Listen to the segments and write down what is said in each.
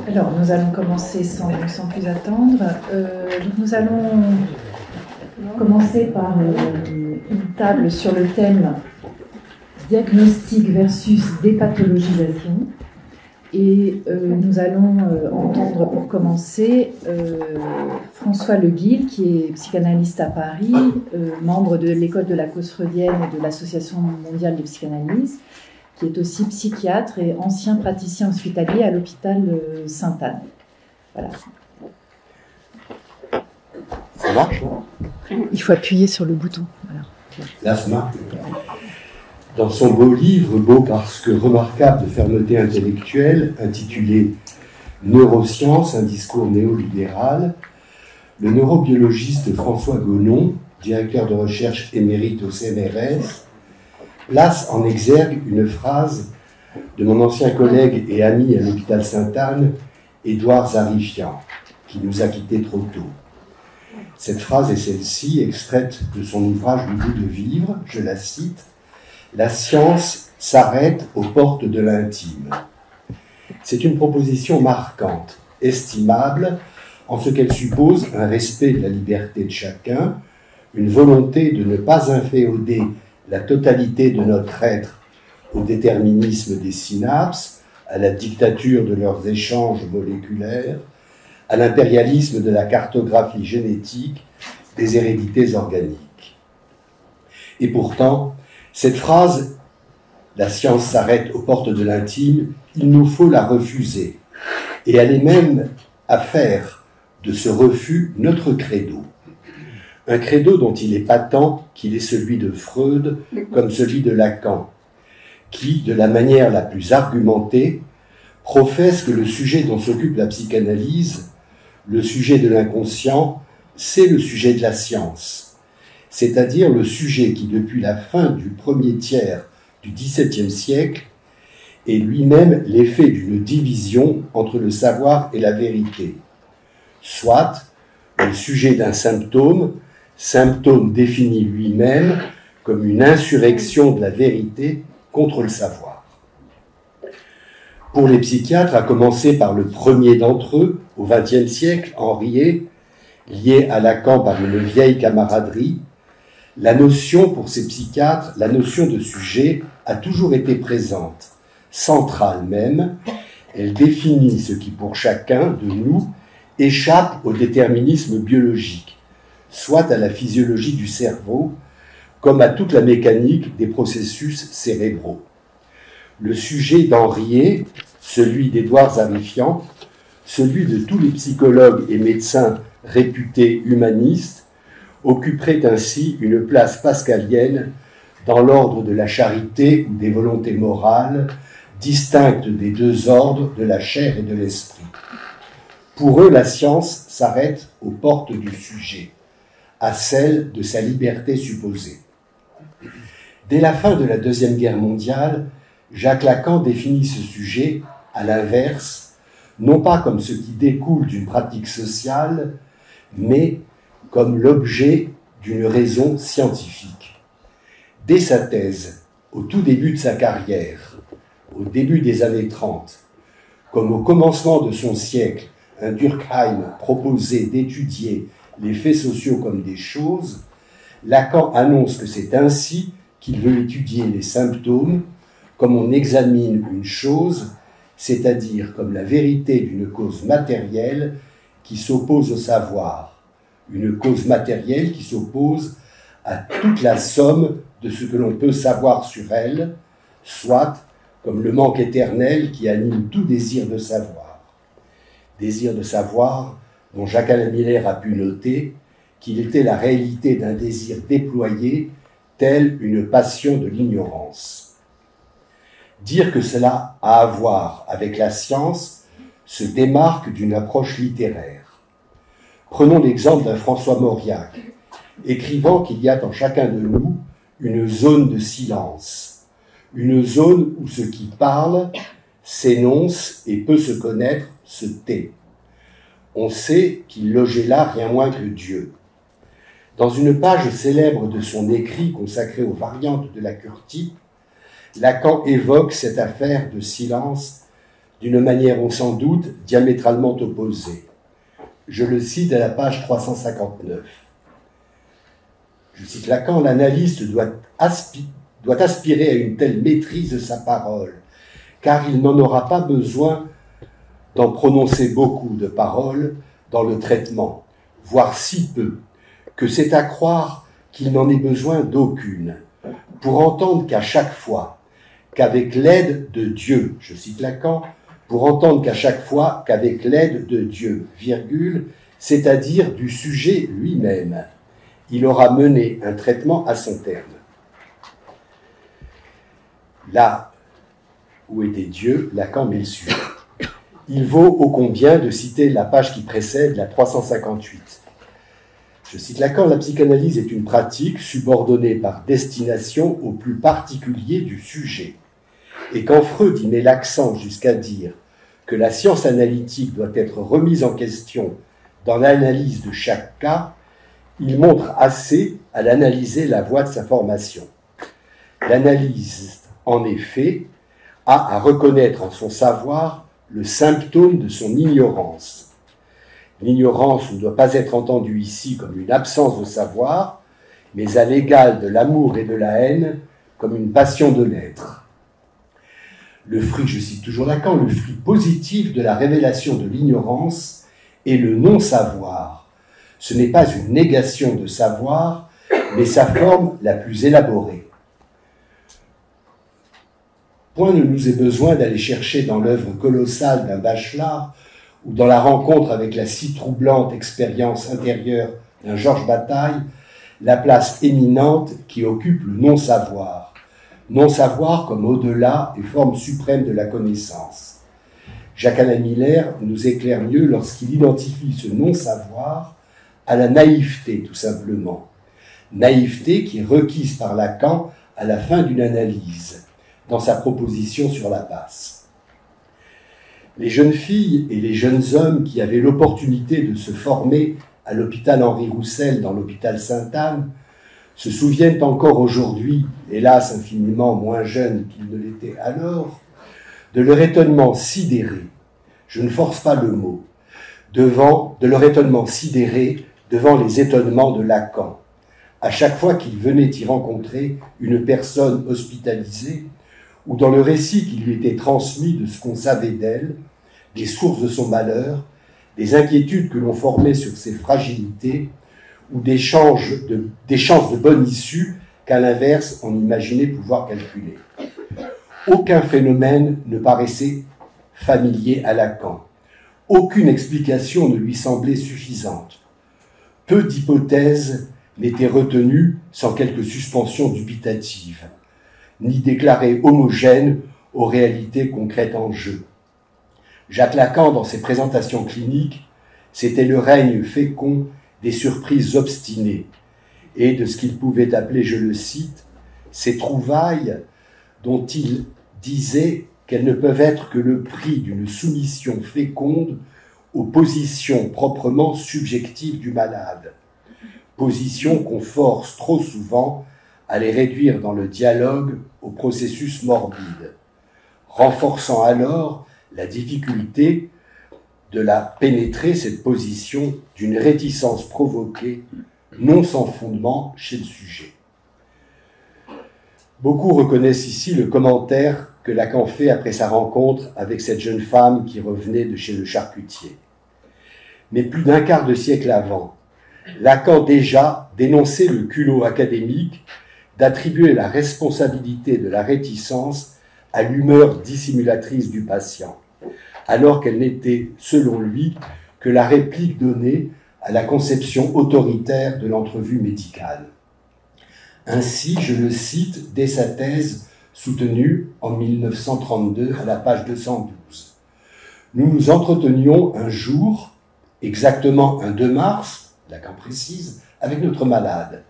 Alors, nous allons commencer sans plus attendre. Donc nous allons commencer par une table sur le thème diagnostic versus dépathologisation. Et nous allons entendre pour commencer François Le Guil, qui est psychanalyste à Paris, membre de l'école de la cause freudienne et de l'Association mondiale de psychanalyse, qui est aussi psychiatre et ancien praticien hospitalier à l'hôpital Sainte-Anne. Voilà. Ça marche? Il faut appuyer sur le bouton. Voilà. Là, ça marche. Dans son beau livre, beau parce que remarquable de fermeté intellectuelle, intitulé Neurosciences, un discours néolibéral, le neurobiologiste François Gonon, directeur de recherche émérite au CNRS, place en exergue une phrase de mon ancien collègue et ami à l'hôpital Sainte-Anne, Édouard Zarifian, qui nous a quittés trop tôt. Cette phrase est celle-ci, extraite de son ouvrage Le goût de vivre, je la cite: « La science s'arrête aux portes de l'intime ». C'est une proposition marquante, estimable, en ce qu'elle suppose un respect de la liberté de chacun, une volonté de ne pas inféoder la totalité de notre être au déterminisme des synapses, à la dictature de leurs échanges moléculaires, à l'impérialisme de la cartographie génétique des hérédités organiques. Et pourtant, cette phrase « la science s'arrête aux portes de l'intime », il nous faut la refuser. Et elle est même à faire de ce refus notre credo. Un credo dont il est patent qu'il est celui de Freud comme celui de Lacan, qui, de la manière la plus argumentée, professe que le sujet dont s'occupe la psychanalyse, le sujet de l'inconscient, c'est le sujet de la science, c'est-à-dire le sujet qui, depuis la fin du premier tiers du XVIIe siècle, est lui-même l'effet d'une division entre le savoir et la vérité, soit le sujet d'un symptôme défini lui-même comme une insurrection de la vérité contre le savoir. Pour les psychiatres, à commencer par le premier d'entre eux, au XXe siècle, Henriet, lié à Lacan par une vieille camaraderie, la notion, pour ces psychiatres, la notion de sujet a toujours été présente, centrale même. Elle définit ce qui, pour chacun de nous, échappe au déterminisme biologique, soit à la physiologie du cerveau, comme à toute la mécanique des processus cérébraux. Le sujet d'Henriet, celui d'Édouard Zarifian, celui de tous les psychologues et médecins réputés humanistes, occuperait ainsi une place pascalienne dans l'ordre de la charité ou des volontés morales, distinctes des deux ordres de la chair et de l'esprit. Pour eux, la science s'arrête aux portes du sujet, à celle de sa liberté supposée. Dès la fin de la Deuxième Guerre mondiale, Jacques Lacan définit ce sujet, à l'inverse, non pas comme ce qui découle d'une pratique sociale, mais comme l'objet d'une raison scientifique. Dès sa thèse, au tout début de sa carrière, au début des années 30, comme au commencement de son siècle, un Durkheim proposait d'étudier les faits sociaux comme des choses, Lacan annonce que c'est ainsi qu'il veut étudier les symptômes, comme on examine une chose, c'est-à-dire comme la vérité d'une cause matérielle qui s'oppose au savoir, une cause matérielle qui s'oppose à toute la somme de ce que l'on peut savoir sur elle, soit comme le manque éternel qui anime tout désir de savoir. Désir de savoir dont Jacques-Alain Miller a pu noter qu'il était la réalité d'un désir déployé, telle une passion de l'ignorance. Dire que cela a à voir avec la science se démarque d'une approche littéraire. Prenons l'exemple d'un François Mauriac, écrivant qu'il y a en chacun de nous une zone de silence, une zone où ce qui parle s'énonce et peut se connaître se tait. On sait qu'il logeait là rien moins que Dieu. Dans une page célèbre de son écrit consacré aux variantes de la Curtie, Lacan évoque cette affaire de silence d'une manière, on s'en doute, diamétralement opposée. Je le cite à la page 359. Je cite Lacan, l'analyste doit aspirer à une telle maîtrise de sa parole, car il n'en aura pas besoin d'en prononcer beaucoup de paroles dans le traitement, voire si peu, que c'est à croire qu'il n'en ait besoin d'aucune, pour entendre qu'à chaque fois, qu'avec l'aide de Dieu, je cite Lacan, pour entendre qu'à chaque fois qu'avec l'aide de Dieu, virgule, c'est-à-dire du sujet lui-même, il aura mené un traitement à son terme. Là où était Dieu, Lacan met le sujet. Il vaut ô combien de citer la page qui précède, la 358. Je cite Lacan, la psychanalyse est une pratique subordonnée par destination au plus particulier du sujet. Et quand Freud y met l'accent jusqu'à dire que la science analytique doit être remise en question dans l'analyse de chaque cas, il montre assez à l'analyser la voie de sa formation. L'analyse, en effet, a à reconnaître en son savoir le symptôme de son ignorance. L'ignorance ne doit pas être entendue ici comme une absence de savoir, mais à l'égal de l'amour et de la haine, comme une passion de l'être. Le fruit, je cite toujours Lacan, le fruit positif de la révélation de l'ignorance est le non-savoir. Ce n'est pas une négation de savoir, mais sa forme la plus élaborée. Point ne nous est besoin d'aller chercher dans l'œuvre colossale d'un Bachelard ou dans la rencontre avec la si troublante expérience intérieure d'un Georges Bataille la place éminente qui occupe le non-savoir. Non-savoir comme au-delà et forme suprême de la connaissance. Jacques-Alain Miller nous éclaire mieux lorsqu'il identifie ce non-savoir à la naïveté, tout simplement. Naïveté qui est requise par Lacan à la fin d'une analyse, dans sa proposition sur la passe. Les jeunes filles et les jeunes hommes qui avaient l'opportunité de se former à l'hôpital Henri Roussel dans l'hôpital Sainte-Anne se souviennent encore aujourd'hui, hélas infiniment moins jeunes qu'ils ne l'étaient alors, de leur étonnement sidéré, je ne force pas le mot, de leur étonnement sidéré devant les étonnements de Lacan, à chaque fois qu'il venait y rencontrer une personne hospitalisée, ou dans le récit qui lui était transmis de ce qu'on savait d'elle, des sources de son malheur, des inquiétudes que l'on formait sur ses fragilités, ou des chances de bonne issue qu'à l'inverse on imaginait pouvoir calculer. Aucun phénomène ne paraissait familier à Lacan. Aucune explication ne lui semblait suffisante. Peu d'hypothèses n'étaient retenues sans quelque suspension dubitative, ni déclarées homogènes aux réalités concrètes en jeu. Jacques Lacan, dans ses présentations cliniques, c'était le règne fécond des surprises obstinées et de ce qu'il pouvait appeler, je le cite, ces trouvailles dont il disait qu'elles ne peuvent être que le prix d'une soumission féconde aux positions proprement subjectives du malade, positions qu'on force trop souvent à les réduire dans le dialogue au processus morbide, renforçant alors la difficulté de la pénétrer, cette position, d'une réticence provoquée, non sans fondement chez le sujet. Beaucoup reconnaissent ici le commentaire que Lacan fait après sa rencontre avec cette jeune femme qui revenait de chez le charcutier. Mais plus d'un quart de siècle avant, Lacan déjà dénonçait le culot académique d'attribuer la responsabilité de la réticence à l'humeur dissimulatrice du patient, alors qu'elle n'était, selon lui, que la réplique donnée à la conception autoritaire de l'entrevue médicale. Ainsi, je le cite dès sa thèse soutenue en 1932 à la page 212. Nous nous entretenions un jour, exactement un 2 mars, Lacan précise, avec notre malade.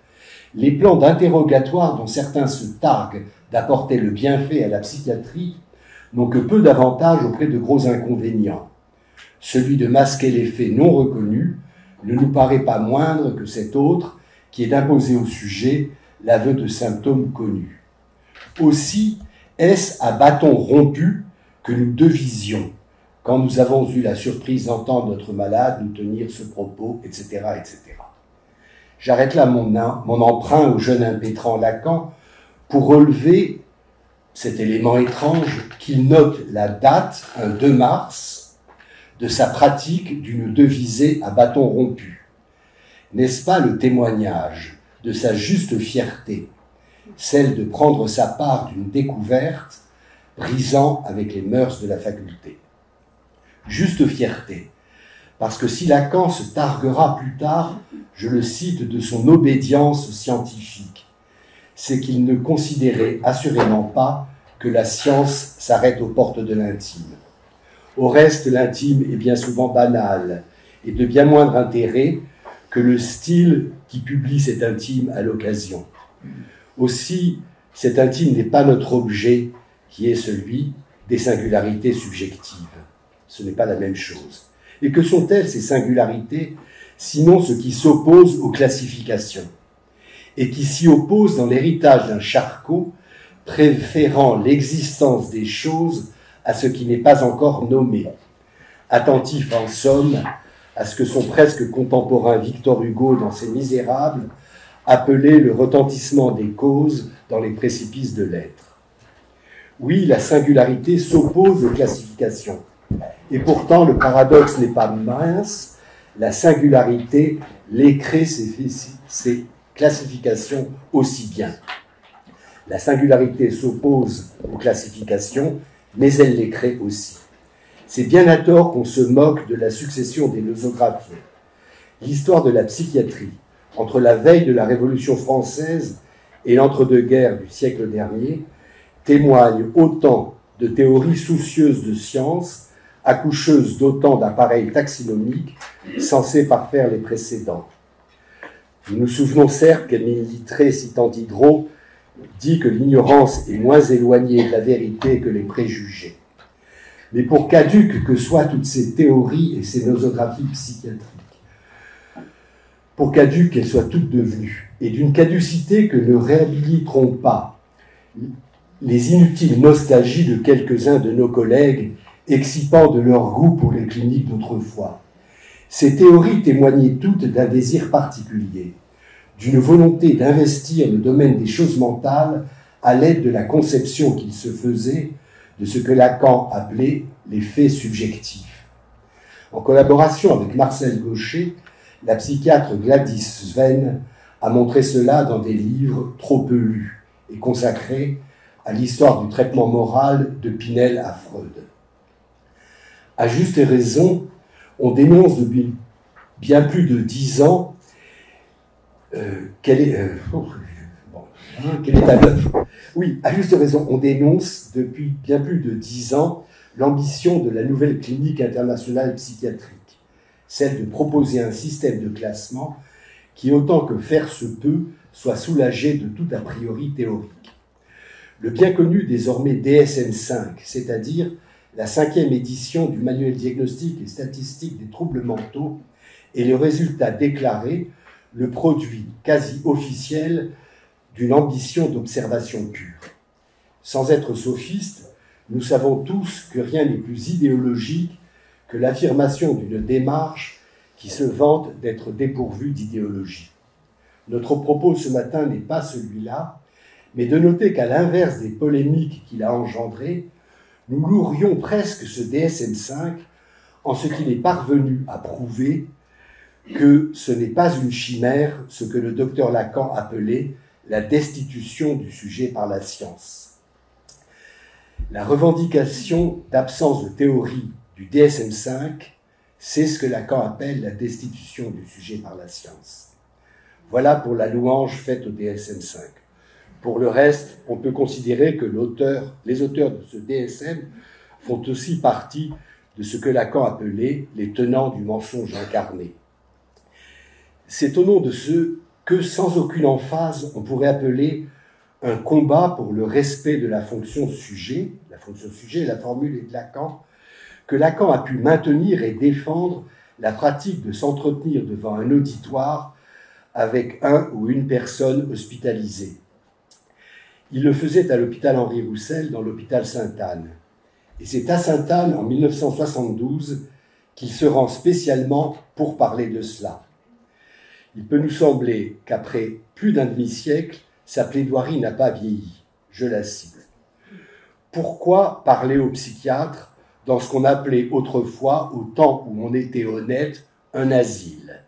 Les plans d'interrogatoire dont certains se targuent d'apporter le bienfait à la psychiatrie n'ont que peu d'avantages auprès de gros inconvénients. Celui de masquer les faits non reconnus ne nous paraît pas moindre que cet autre qui est d'imposer au sujet l'aveu de symptômes connus. Aussi, est-ce à bâton rompu que nous devisions, quand nous avons eu la surprise d'entendre notre malade nous tenir ce propos, etc., etc. J'arrête là mon emprunt au jeune impétrant Lacan pour relever cet élément étrange qu'il note la date, un 2 mars, de sa pratique d'une devisée à bâton rompu. N'est-ce pas le témoignage de sa juste fierté, celle de prendre sa part d'une découverte brisant avec les mœurs de la faculté? Juste fierté, parce que si Lacan se targuera plus tard, je le cite, de son obédience scientifique, c'est qu'il ne considérait assurément pas que la science s'arrête aux portes de l'intime. Au reste, l'intime est bien souvent banal et de bien moindre intérêt que le style qui publie cet intime à l'occasion. Aussi, cet intime n'est pas notre objet, qui est celui des singularités subjectives. Ce n'est pas la même chose. Et que sont-elles, ces singularités, sinon ce qui s'oppose aux classifications, et qui s'y oppose dans l'héritage d'un Charcot, préférant l'existence des choses à ce qui n'est pas encore nommé, attentif en somme à ce que son presque contemporain Victor Hugo, dans ses Misérables, appelait le retentissement des causes dans les précipices de l'être. Oui, la singularité s'oppose aux classifications, et pourtant le paradoxe n'est pas mince, la singularité les crée ces classifications aussi bien. La singularité s'oppose aux classifications, mais elle les crée aussi. C'est bien à tort qu'on se moque de la succession des nosographies. L'histoire de la psychiatrie, entre la veille de la Révolution française et l'entre-deux-guerres du siècle dernier, témoigne autant de théories soucieuses de science, accoucheuses d'autant d'appareils taxinomiques censés parfaire les précédents. Nous nous souvenons certes qu'Émile Littré, citant Diderot, dit que l'ignorance est moins éloignée de la vérité que les préjugés. Mais pour caduques que soient toutes ces théories et ces nosographies psychiatriques, pour caduques qu'elles soient toutes devenues, et d'une caducité que ne réhabiliteront pas les inutiles nostalgies de quelques-uns de nos collègues excipant de leur goût pour les cliniques d'autrefois. Ces théories témoignaient toutes d'un désir particulier, d'une volonté d'investir le domaine des choses mentales à l'aide de la conception qu'il se faisait de ce que Lacan appelait les faits subjectifs. En collaboration avec Marcel Gaucher, la psychiatre Gladys Sven a montré cela dans des livres trop peu lus et consacrés à l'histoire du traitement moral de Pinel à Freud. À juste raison, on dénonce depuis bien plus de 10 ans quelle est à l'œuvre. Oui, à juste raison, on dénonce depuis bien plus de 10 ans l'ambition de la nouvelle clinique internationale psychiatrique, celle de proposer un système de classement qui, autant que faire se peut, soit soulagé de tout a priori théorique. Le bien connu désormais DSM-5, c'est-à-dire la 5e édition du manuel diagnostique et statistique des troubles mentaux, est le résultat déclaré, le produit quasi officiel d'une ambition d'observation pure. Sans être sophiste, nous savons tous que rien n'est plus idéologique que l'affirmation d'une démarche qui se vante d'être dépourvue d'idéologie. Notre propos ce matin n'est pas celui-là, mais de noter qu'à l'inverse des polémiques qu'il a engendrées, nous louerions presque ce DSM-5 en ce qu'il est parvenu à prouver que ce n'est pas une chimère, ce que le docteur Lacan appelait la destitution du sujet par la science. La revendication d'absence de théorie du DSM-5, c'est ce que Lacan appelle la destitution du sujet par la science. Voilà pour la louange faite au DSM-5. Pour le reste, on peut considérer que les auteurs de ce DSM font aussi partie de ce que Lacan appelait les tenants du mensonge incarné. C'est au nom de ce que, sans aucune emphase, on pourrait appeler un combat pour le respect de la fonction sujet, la formule est de Lacan, que Lacan a pu maintenir et défendre la pratique de s'entretenir devant un auditoire avec un ou une personne hospitalisée. Il le faisait à l'hôpital Henri Roussel, dans l'hôpital Sainte-Anne. Et c'est à Sainte-Anne, en 1972, qu'il se rend spécialement pour parler de cela. Il peut nous sembler qu'après plus d'un demi-siècle, sa plaidoirie n'a pas vieilli. Je la cite. Pourquoi parler aux psychiatres dans ce qu'on appelait autrefois, au temps où on était honnête, un asile?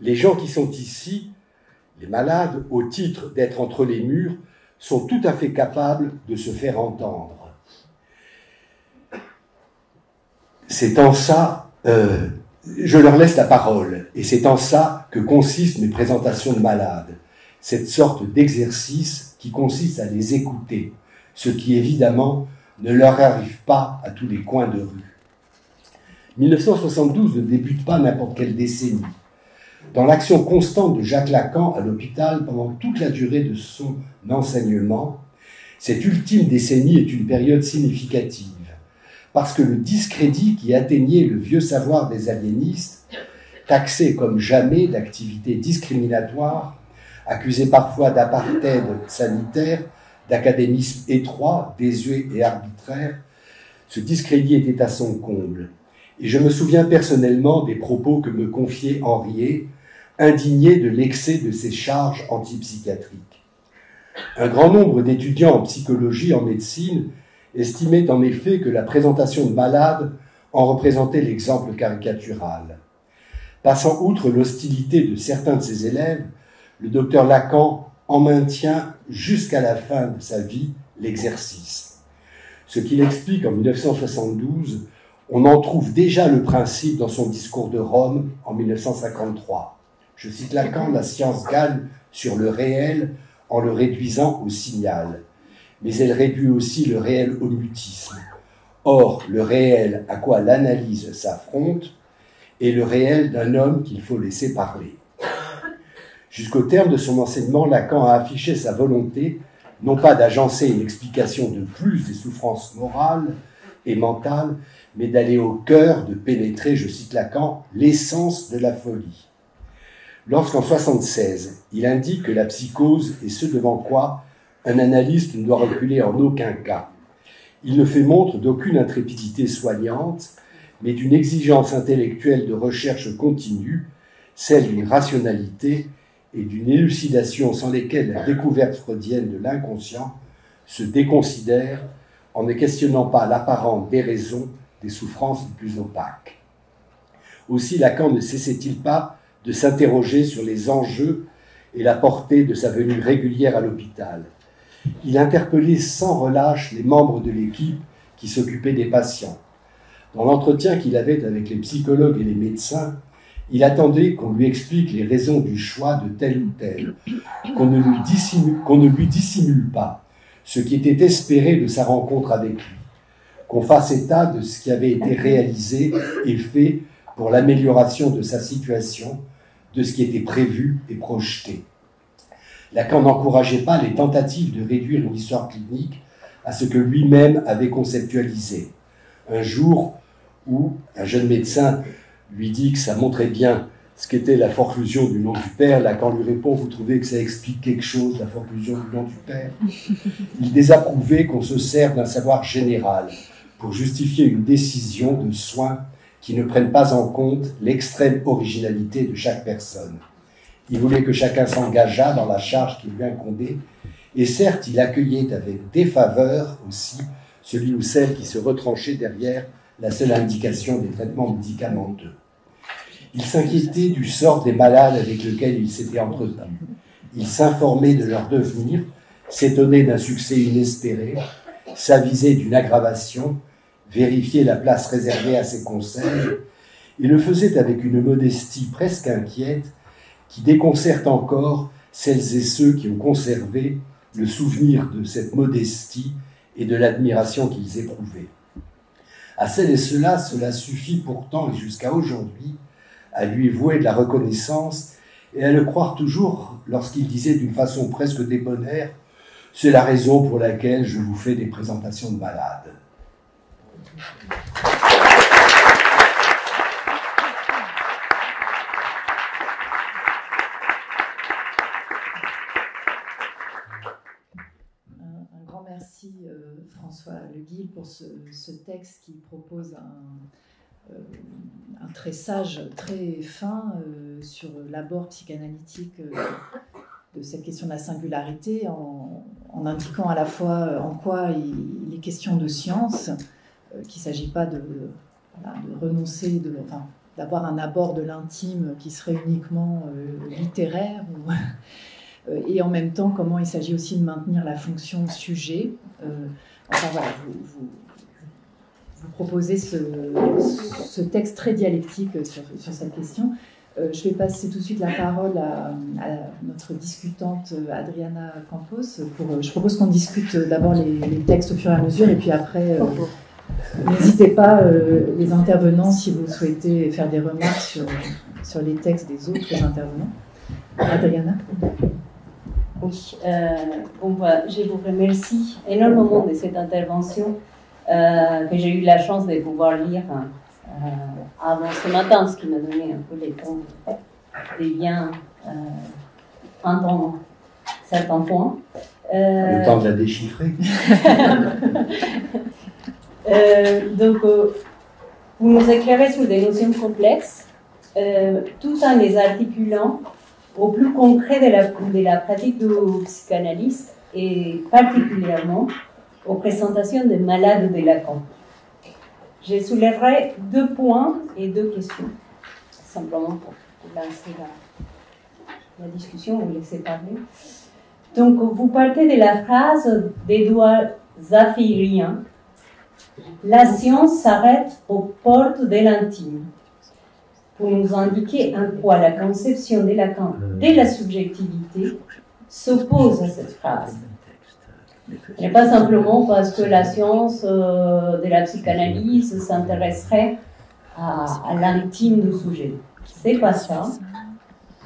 Les gens qui sont ici, les malades, au titre d'être entre les murs, sont tout à fait capables de se faire entendre. C'est en ça, je leur laisse la parole, et c'est en ça que consistent mes présentations de malades, cette sorte d'exercice qui consiste à les écouter, ce qui évidemment ne leur arrive pas à tous les coins de rue. 1972 ne débute pas n'importe quelle décennie. Dans l'action constante de Jacques Lacan à l'hôpital pendant toute la durée de son enseignement, cette ultime décennie est une période significative, parce que le discrédit qui atteignait le vieux savoir des aliénistes, taxé comme jamais d'activités discriminatoires, accusé parfois d'apartheid sanitaire, d'académisme étroit, désuet et arbitraire, ce discrédit était à son comble. Et je me souviens personnellement des propos que me confiait Henriet, indigné de l'excès de ses charges antipsychiatriques. Un grand nombre d'étudiants en psychologie et en médecine estimaient en effet que la présentation de malades en représentait l'exemple caricatural. Passant outre l'hostilité de certains de ses élèves, le docteur Lacan en maintient jusqu'à la fin de sa vie l'exercice. Ce qu'il explique en 1972, on en trouve déjà le principe dans son discours de Rome en 1953. Je cite Lacan, « La science gagne sur le réel en le réduisant au signal, mais elle réduit aussi le réel au mutisme. Or, le réel à quoi l'analyse s'affronte est le réel d'un homme qu'il faut laisser parler. » Jusqu'au terme de son enseignement, Lacan a affiché sa volonté, non pas d'agencer une explication de plus des souffrances morales et mentales, mais d'aller au cœur, de pénétrer, je cite Lacan, l'essence de la folie. Lorsqu'en 1976, il indique que la psychose est ce devant quoi un analyste ne doit reculer en aucun cas. Il ne fait montre d'aucune intrépidité soignante, mais d'une exigence intellectuelle de recherche continue, celle d'une rationalité et d'une élucidation sans lesquelles la découverte freudienne de l'inconscient se déconsidère en ne questionnant pas l'apparente déraison des souffrances les plus opaques. Aussi, Lacan ne cessait-il pas de s'interroger sur les enjeux et la portée de sa venue régulière à l'hôpital. Il interpellait sans relâche les membres de l'équipe qui s'occupaient des patients. Dans l'entretien qu'il avait avec les psychologues et les médecins, il attendait qu'on lui explique les raisons du choix de tel ou tel, qu'on ne lui dissimule pas ce qui était espéré de sa rencontre avec lui, qu'on fasse état de ce qui avait été réalisé et fait pour l'amélioration de sa situation, de ce qui était prévu et projeté. Lacan n'encourageait pas les tentatives de réduire une histoire clinique à ce que lui-même avait conceptualisé. Un jour où un jeune médecin lui dit que ça montrait bien ce qu'était la forclusion du nom du père, Lacan lui répond « Vous trouvez que ça explique quelque chose, la forclusion du nom du père ?» Il désapprouvait qu'on se serve d'un savoir général pour justifier une décision de soins qui ne prennent pas en compte l'extrême originalité de chaque personne. Il voulait que chacun s'engageât dans la charge qui lui incombait, et certes, il accueillait avec défaveur aussi celui ou celle qui se retranchait derrière la seule indication des traitements médicamenteux. Il s'inquiétait du sort des malades avec lesquels il s'était entretenu. Il s'informait de leur devenir, s'étonnait d'un succès inespéré, s'avisait d'une aggravation, vérifiait la place réservée à ses conseils, et le faisait avec une modestie presque inquiète qui déconcerte encore celles et ceux qui ont conservé le souvenir de cette modestie et de l'admiration qu'ils éprouvaient. À celles et ceux-là, cela suffit pourtant, et jusqu'à aujourd'hui, à lui vouer de la reconnaissance et à le croire toujours lorsqu'il disait d'une façon presque débonnaire « C'est la raison pour laquelle je vous fais des présentations de malades. » Un grand merci François Le Guil pour ce ce texte qui propose un tressage très fin sur l'abord psychanalytique de cette question de la singularité, en indiquant à la fois en quoi il est question de science, qu'il ne s'agit pas de renoncer, d'avoir un abord de l'intime qui serait uniquement littéraire, et en même temps comment il s'agit aussi de maintenir la fonction sujet. Enfin voilà, vous proposez ce texte très dialectique sur cette question. Je vais passer tout de suite la parole à notre discutante Adriana Campos. Je propose qu'on discute d'abord les textes au fur et à mesure, et puis après, n'hésitez pas, les intervenants, si vous souhaitez faire des remarques sur les textes des autres intervenants. Adriana. Oui, je vous remercie énormément de cette intervention que j'ai eu la chance de pouvoir lire avant ce matin, ce qui m'a donné un peu les temps de bien entendre certains points. Le temps de la déchiffrer. Vous nous éclairez sur des notions complexes, tout en les articulant au plus concret de la pratique du psychanalyste et particulièrement aux présentations des malades de Lacan. Je soulèverai 2 points et 2 questions, simplement pour lancer la discussion, vous laissez parler. Donc, vous partez de la phrase d'Édouard Zafirien: la science s'arrête aux portes de l'intime, pour nous indiquer en quoi la conception de Lacan de la subjectivité s'oppose à cette phrase. Ce n'est pas simplement parce que la science de la psychanalyse s'intéresserait à l'intime du sujet. C'est pas ça.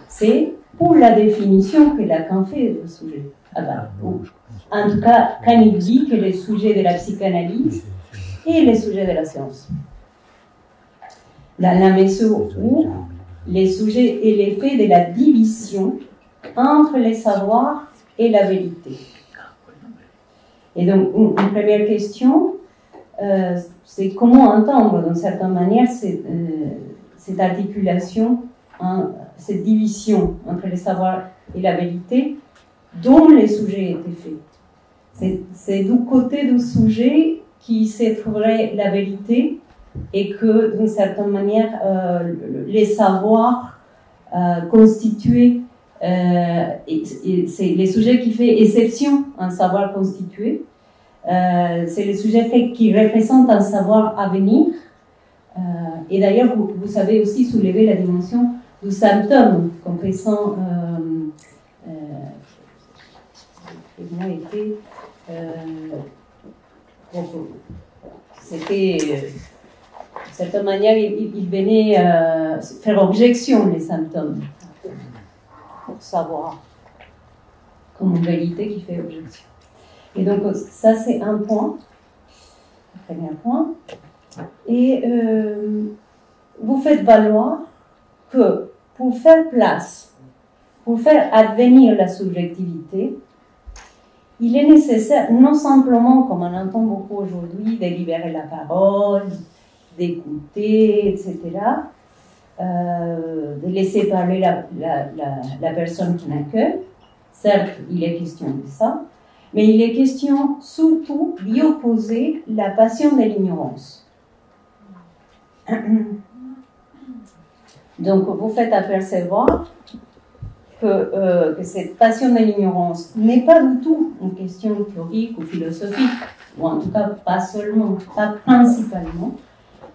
C'est pour la définition que Lacan fait du sujet. En tout cas, quand il dit que les sujets de la psychanalyse et les sujets de la science. Dans la mesure où les sujets et l'effet de la division entre les savoirs et la vérité. Et donc, une première question, c'est comment entendre, d'une certaine manière, cette articulation, cette division entre les savoirs et la vérité, dont les sujets étaient faits. C'est du côté du sujet qui se trouverait la vérité, et que, d'une certaine manière, les savoirs constitués, c'est les sujets qui font exception à un savoir constitué, c'est les sujets qui représentent un savoir à venir, et d'ailleurs, vous savez aussi soulever la dimension du symptôme confessant c'était de certaine manière, il venait faire objection les symptômes pour savoir comme une vérité qui fait objection. Et donc ça c'est un point, le premier point. Et vous faites valoir que pour faire place, pour faire advenir la subjectivité, il est nécessaire non simplement, comme on entend beaucoup aujourd'hui, de libérer la parole, d'écouter, etc., de laisser parler la personne qui n'accueille. Certes, il est question de ça, mais il est question surtout d'y opposer la passion de l'ignorance. Donc, vous faites apercevoir que cette passion de l'ignorance n'est pas du tout une question théorique ou philosophique, ou en tout cas pas seulement, pas principalement,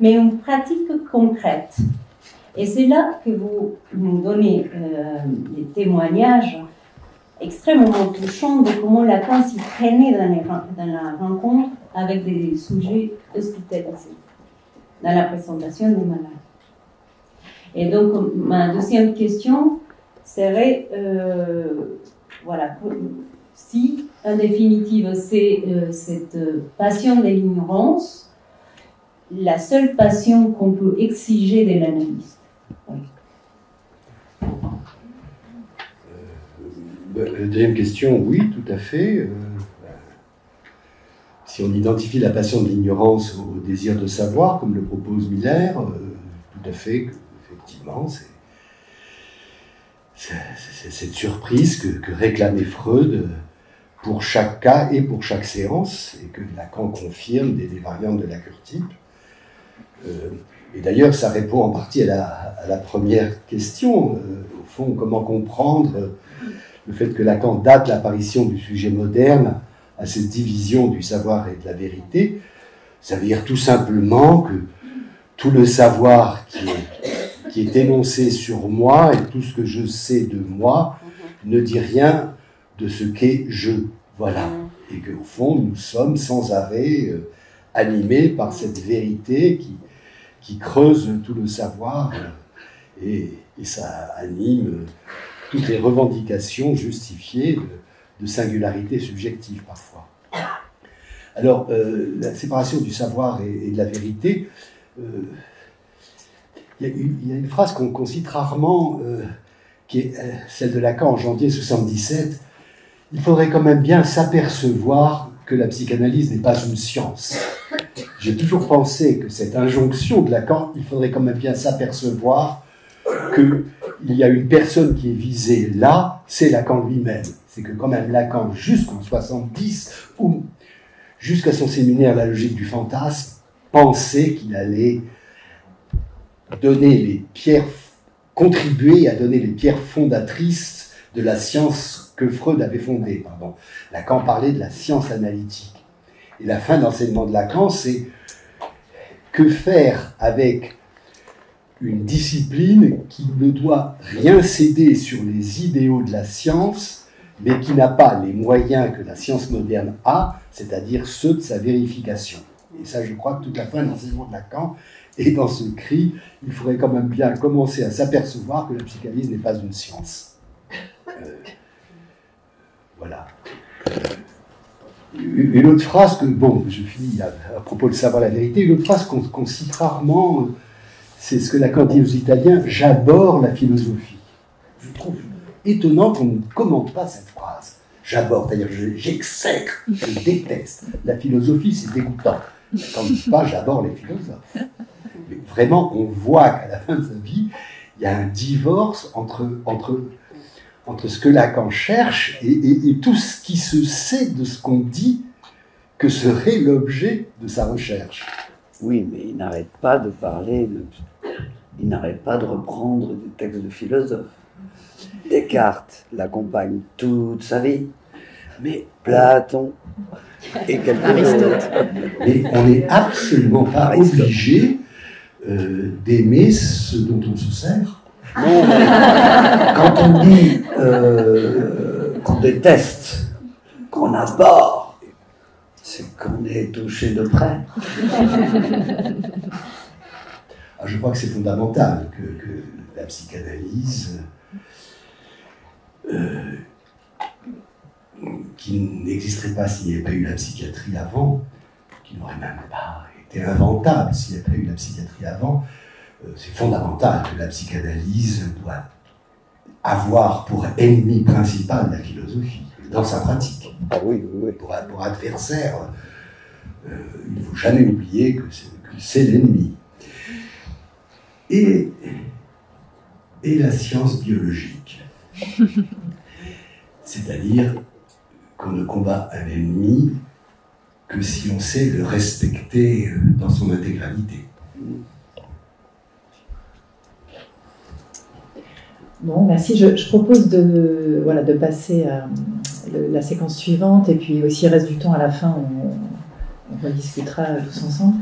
mais une pratique concrète. Et c'est là que vous nous donnez des témoignages extrêmement touchants de comment Lacan s'y prenait dans la rencontre avec des sujets hospitalisés, dans la présentation des malades. Et donc, ma deuxième question serait, voilà, si, en définitive, c'est cette passion de l'ignorance, la seule passion qu'on peut exiger de l'analyste. Oui. La deuxième question, oui, tout à fait. si on identifie la passion de l'ignorance au désir de savoir, comme le propose Miller, tout à fait, effectivement, c'est cette surprise que réclamait Freud pour chaque cas et pour chaque séance, et que Lacan confirme des variantes de l'archétype. Et d'ailleurs, ça répond en partie à la première question, au fond, comment comprendre le fait que Lacan date l'apparition du sujet moderne à cette division du savoir et de la vérité. Ça veut dire tout simplement que tout le savoir qui est énoncé sur moi et tout ce que je sais de moi ne dit rien de ce qu'est je. Voilà. Et qu'au fond, nous sommes sans arrêt animés par cette vérité qui creuse tout le savoir et ça anime toutes les revendications justifiées de singularité subjective parfois. Alors, la séparation du savoir et de la vérité, il y a une phrase qu'on cite rarement, qui est celle de Lacan en janvier 1977. Il faudrait quand même bien s'apercevoir que la psychanalyse n'est pas une science. J'ai toujours pensé que cette injonction de Lacan, il faudrait quand même bien s'apercevoir qu'il y a une personne qui est visée là, c'est Lacan lui-même. C'est que quand même Lacan, jusqu'en 70, ou jusqu'à son séminaire La logique du fantasme, pensait qu'il allait contribuer à donner les pierres fondatrices de la science que Freud avait fondée. Lacan parlait de la science analytique. Et la fin d'enseignement de Lacan, c'est que faire avec une discipline qui ne doit rien céder sur les idéaux de la science, mais qui n'a pas les moyens que la science moderne a, c'est-à-dire ceux de sa vérification. Et ça, je crois que toute la fin de l'enseignement de Lacan est dans ce cri, il faudrait quand même bien commencer à s'apercevoir que la psychanalyse n'est pas une science. Voilà. Une autre phrase que, bon, je finis à propos de savoir la vérité, une autre phrase qu'on cite rarement, c'est ce que Lacan dit aux Italiens, j'abhorre la philosophie. Je trouve étonnant qu'on ne commente pas cette phrase. J'abhorre, c'est-à-dire j'exècre, je déteste. La philosophie, c'est dégoûtant. Quand on ne dit pas j'abhorre les philosophes. Mais vraiment, on voit qu'à la fin de sa vie, il y a un divorce entre ce que Lacan cherche et tout ce qui se sait de ce qu'on dit que serait l'objet de sa recherche. Oui, mais il n'arrête pas de parler, il n'arrête pas de reprendre des textes de philosophes. Descartes l'accompagne toute sa vie, mais Platon et Aristote. Mais on n'est absolument pas obligé d'aimer ce dont on se sert. Non, mais quand on dit qu'on déteste, qu'on abhorre, c'est qu'on est touché de près. Je crois que c'est fondamental que la psychanalyse, qui n'existerait pas s'il n'y avait pas eu la psychiatrie avant, qui n'aurait même pas été inventable s'il n'y avait pas eu la psychiatrie avant, c'est fondamental que la psychanalyse doit avoir pour ennemi principal la philosophie, dans sa pratique. Ah oui, oui. Pour adversaire, il ne faut jamais oublier que c'est l'ennemi. Et la science biologique. C'est-à-dire qu'on ne combat un ennemi que si on sait le respecter dans son intégralité. Bon, merci. Je propose de passer à la séquence suivante, et puis aussi il reste du temps à la fin, on rediscutera tous ensemble.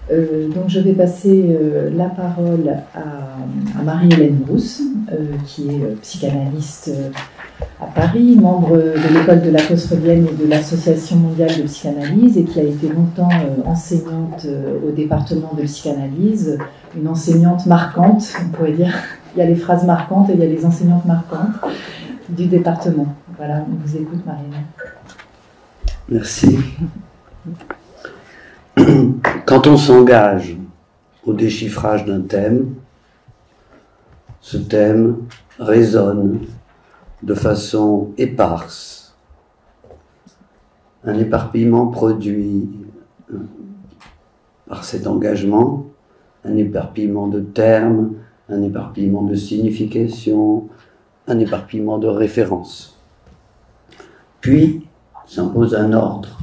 Donc je vais passer la parole à Marie-Hélène Brousse, qui est psychanalyste à Paris, membre de l'école de la cause freudienne et de l'Association mondiale de psychanalyse, et qui a été longtemps enseignante au département de psychanalyse, une enseignante marquante, on pourrait dire. Il y a les phrases marquantes et il y a les enseignantes marquantes du département. Voilà, on vous écoute, Marie-Hélène. Merci. Quand on s'engage au déchiffrage d'un thème, ce thème résonne de façon éparse. Un éparpillement produit par cet engagement, un éparpillement de termes, un éparpillement de significations, un éparpillement de références. Puis s'impose un ordre.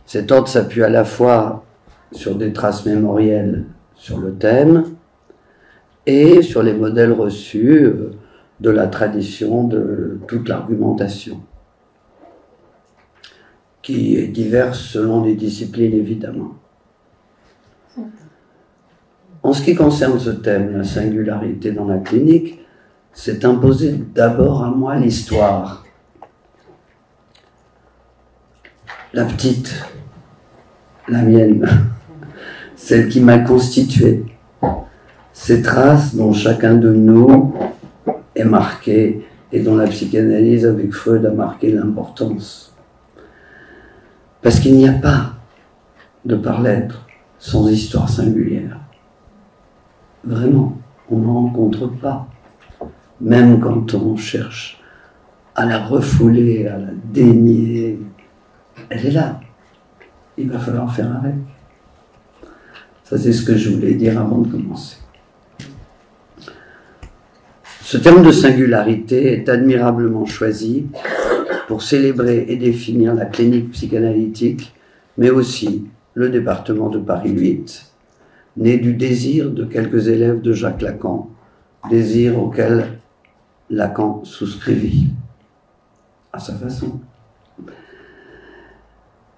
Cet ordre s'appuie à la fois sur des traces mémorielles sur le thème et sur les modèles reçus de la tradition de toute l'argumentation, qui est diverse selon les disciplines évidemment. En ce qui concerne ce thème, la singularité dans la clinique, c'est imposé d'abord à moi l'histoire. La petite, la mienne, celle qui m'a constitué. Ces traces dont chacun de nous est marqué et dont la psychanalyse avec Freud a marqué l'importance. Parce qu'il n'y a pas de par-l'être sans histoire singulière. Vraiment, on n'en rencontre pas. Même quand on cherche à la refouler, à la dénier, elle est là. Il va falloir faire avec. Ça, c'est ce que je voulais dire avant de commencer. Ce terme de singularité est admirablement choisi pour célébrer et définir la clinique psychanalytique, mais aussi le département de Paris 8, né du désir de quelques élèves de Jacques Lacan, désir auquel Lacan souscrivit, à sa façon.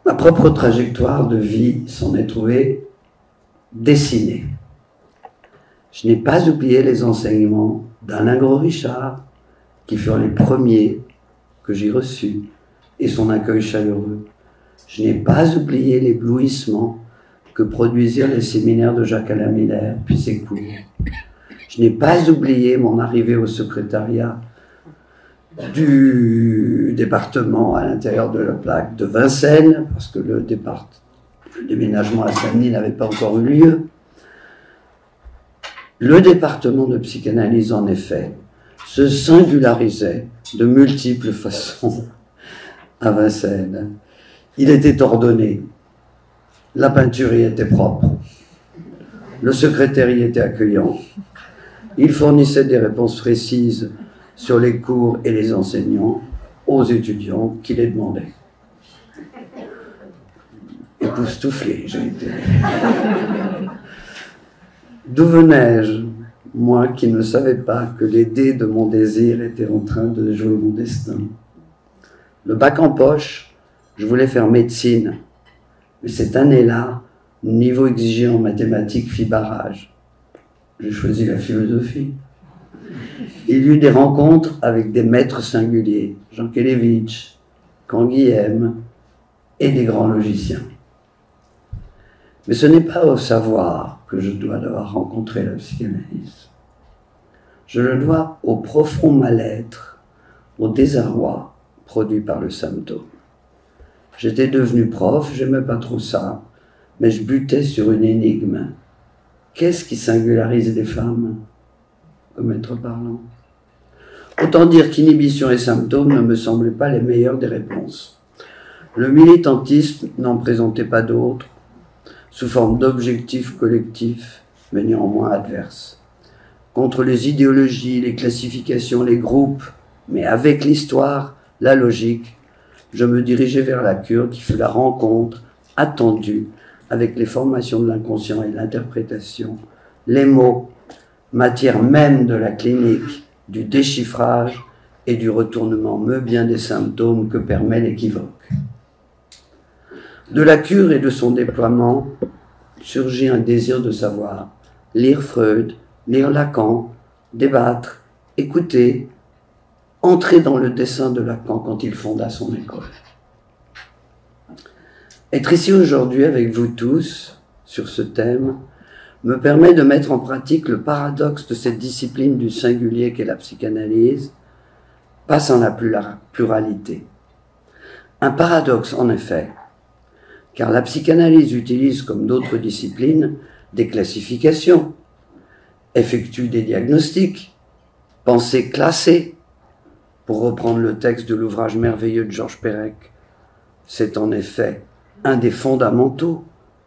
Ma propre trajectoire de vie s'en est trouvée dessinée. Je n'ai pas oublié les enseignements d'Alain Gros-Richard, qui furent les premiers que j'ai reçus, et son accueil chaleureux. Je n'ai pas oublié l'éblouissement que produisirent les séminaires de Jacques-Alain Miller, puis ses cours. Je n'ai pas oublié mon arrivée au secrétariat du département à l'intérieur de la plaque de Vincennes, parce que le déménagement à Saint-Denis n'avait pas encore eu lieu. Le département de psychanalyse, en effet, se singularisait de multiples façons à Vincennes. Il était ordonné, la peinture y était propre, le secrétaire y était accueillant, il fournissait des réponses précises sur les cours et les enseignants aux étudiants qui les demandaient. Époustouflé, j'ai été. D'où venais-je, moi qui ne savais pas que les dés de mon désir étaient en train de jouer mon destin? Le bac en poche, je voulais faire médecine, mais cette année-là, le niveau exigé en mathématiques fit barrage. J'ai choisi la philosophie. Il y eut des rencontres avec des maîtres singuliers, Jean Kelevitch, Canguilhem et des grands logiciens. Mais ce n'est pas au savoir que je dois avoir rencontré la psychanalyse. Je le dois au profond mal-être, au désarroi produit par le symptôme. J'étais devenu prof, j'aimais pas trop ça, mais je butais sur une énigme. Qu'est-ce qui singularise les femmes, comme être parlant? Autant dire qu'inhibition et symptômes ne me semblaient pas les meilleures des réponses. Le militantisme n'en présentait pas d'autres, sous forme d'objectifs collectifs, mais néanmoins adverses. Contre les idéologies, les classifications, les groupes, mais avec l'histoire, la logique, je me dirigeais vers la cure qui fut la rencontre attendue avec les formations de l'inconscient et de l'interprétation, les mots, matière même de la clinique, du déchiffrage et du retournement meubien des symptômes que permet l'équivoque. De la cure et de son déploiement surgit un désir de savoir, lire Freud, lire Lacan, débattre, écouter, entrer dans le dessin de Lacan quand il fonda son école. Être ici aujourd'hui avec vous tous sur ce thème me permet de mettre en pratique le paradoxe de cette discipline du singulier qu'est la psychanalyse, pas sans la pluralité. Un paradoxe en effet, car la psychanalyse utilise, comme d'autres disciplines, des classifications, effectue des diagnostics, pensée classée, pour reprendre le texte de l'ouvrage merveilleux de Georges Perec. C'est en effet un des fondamentaux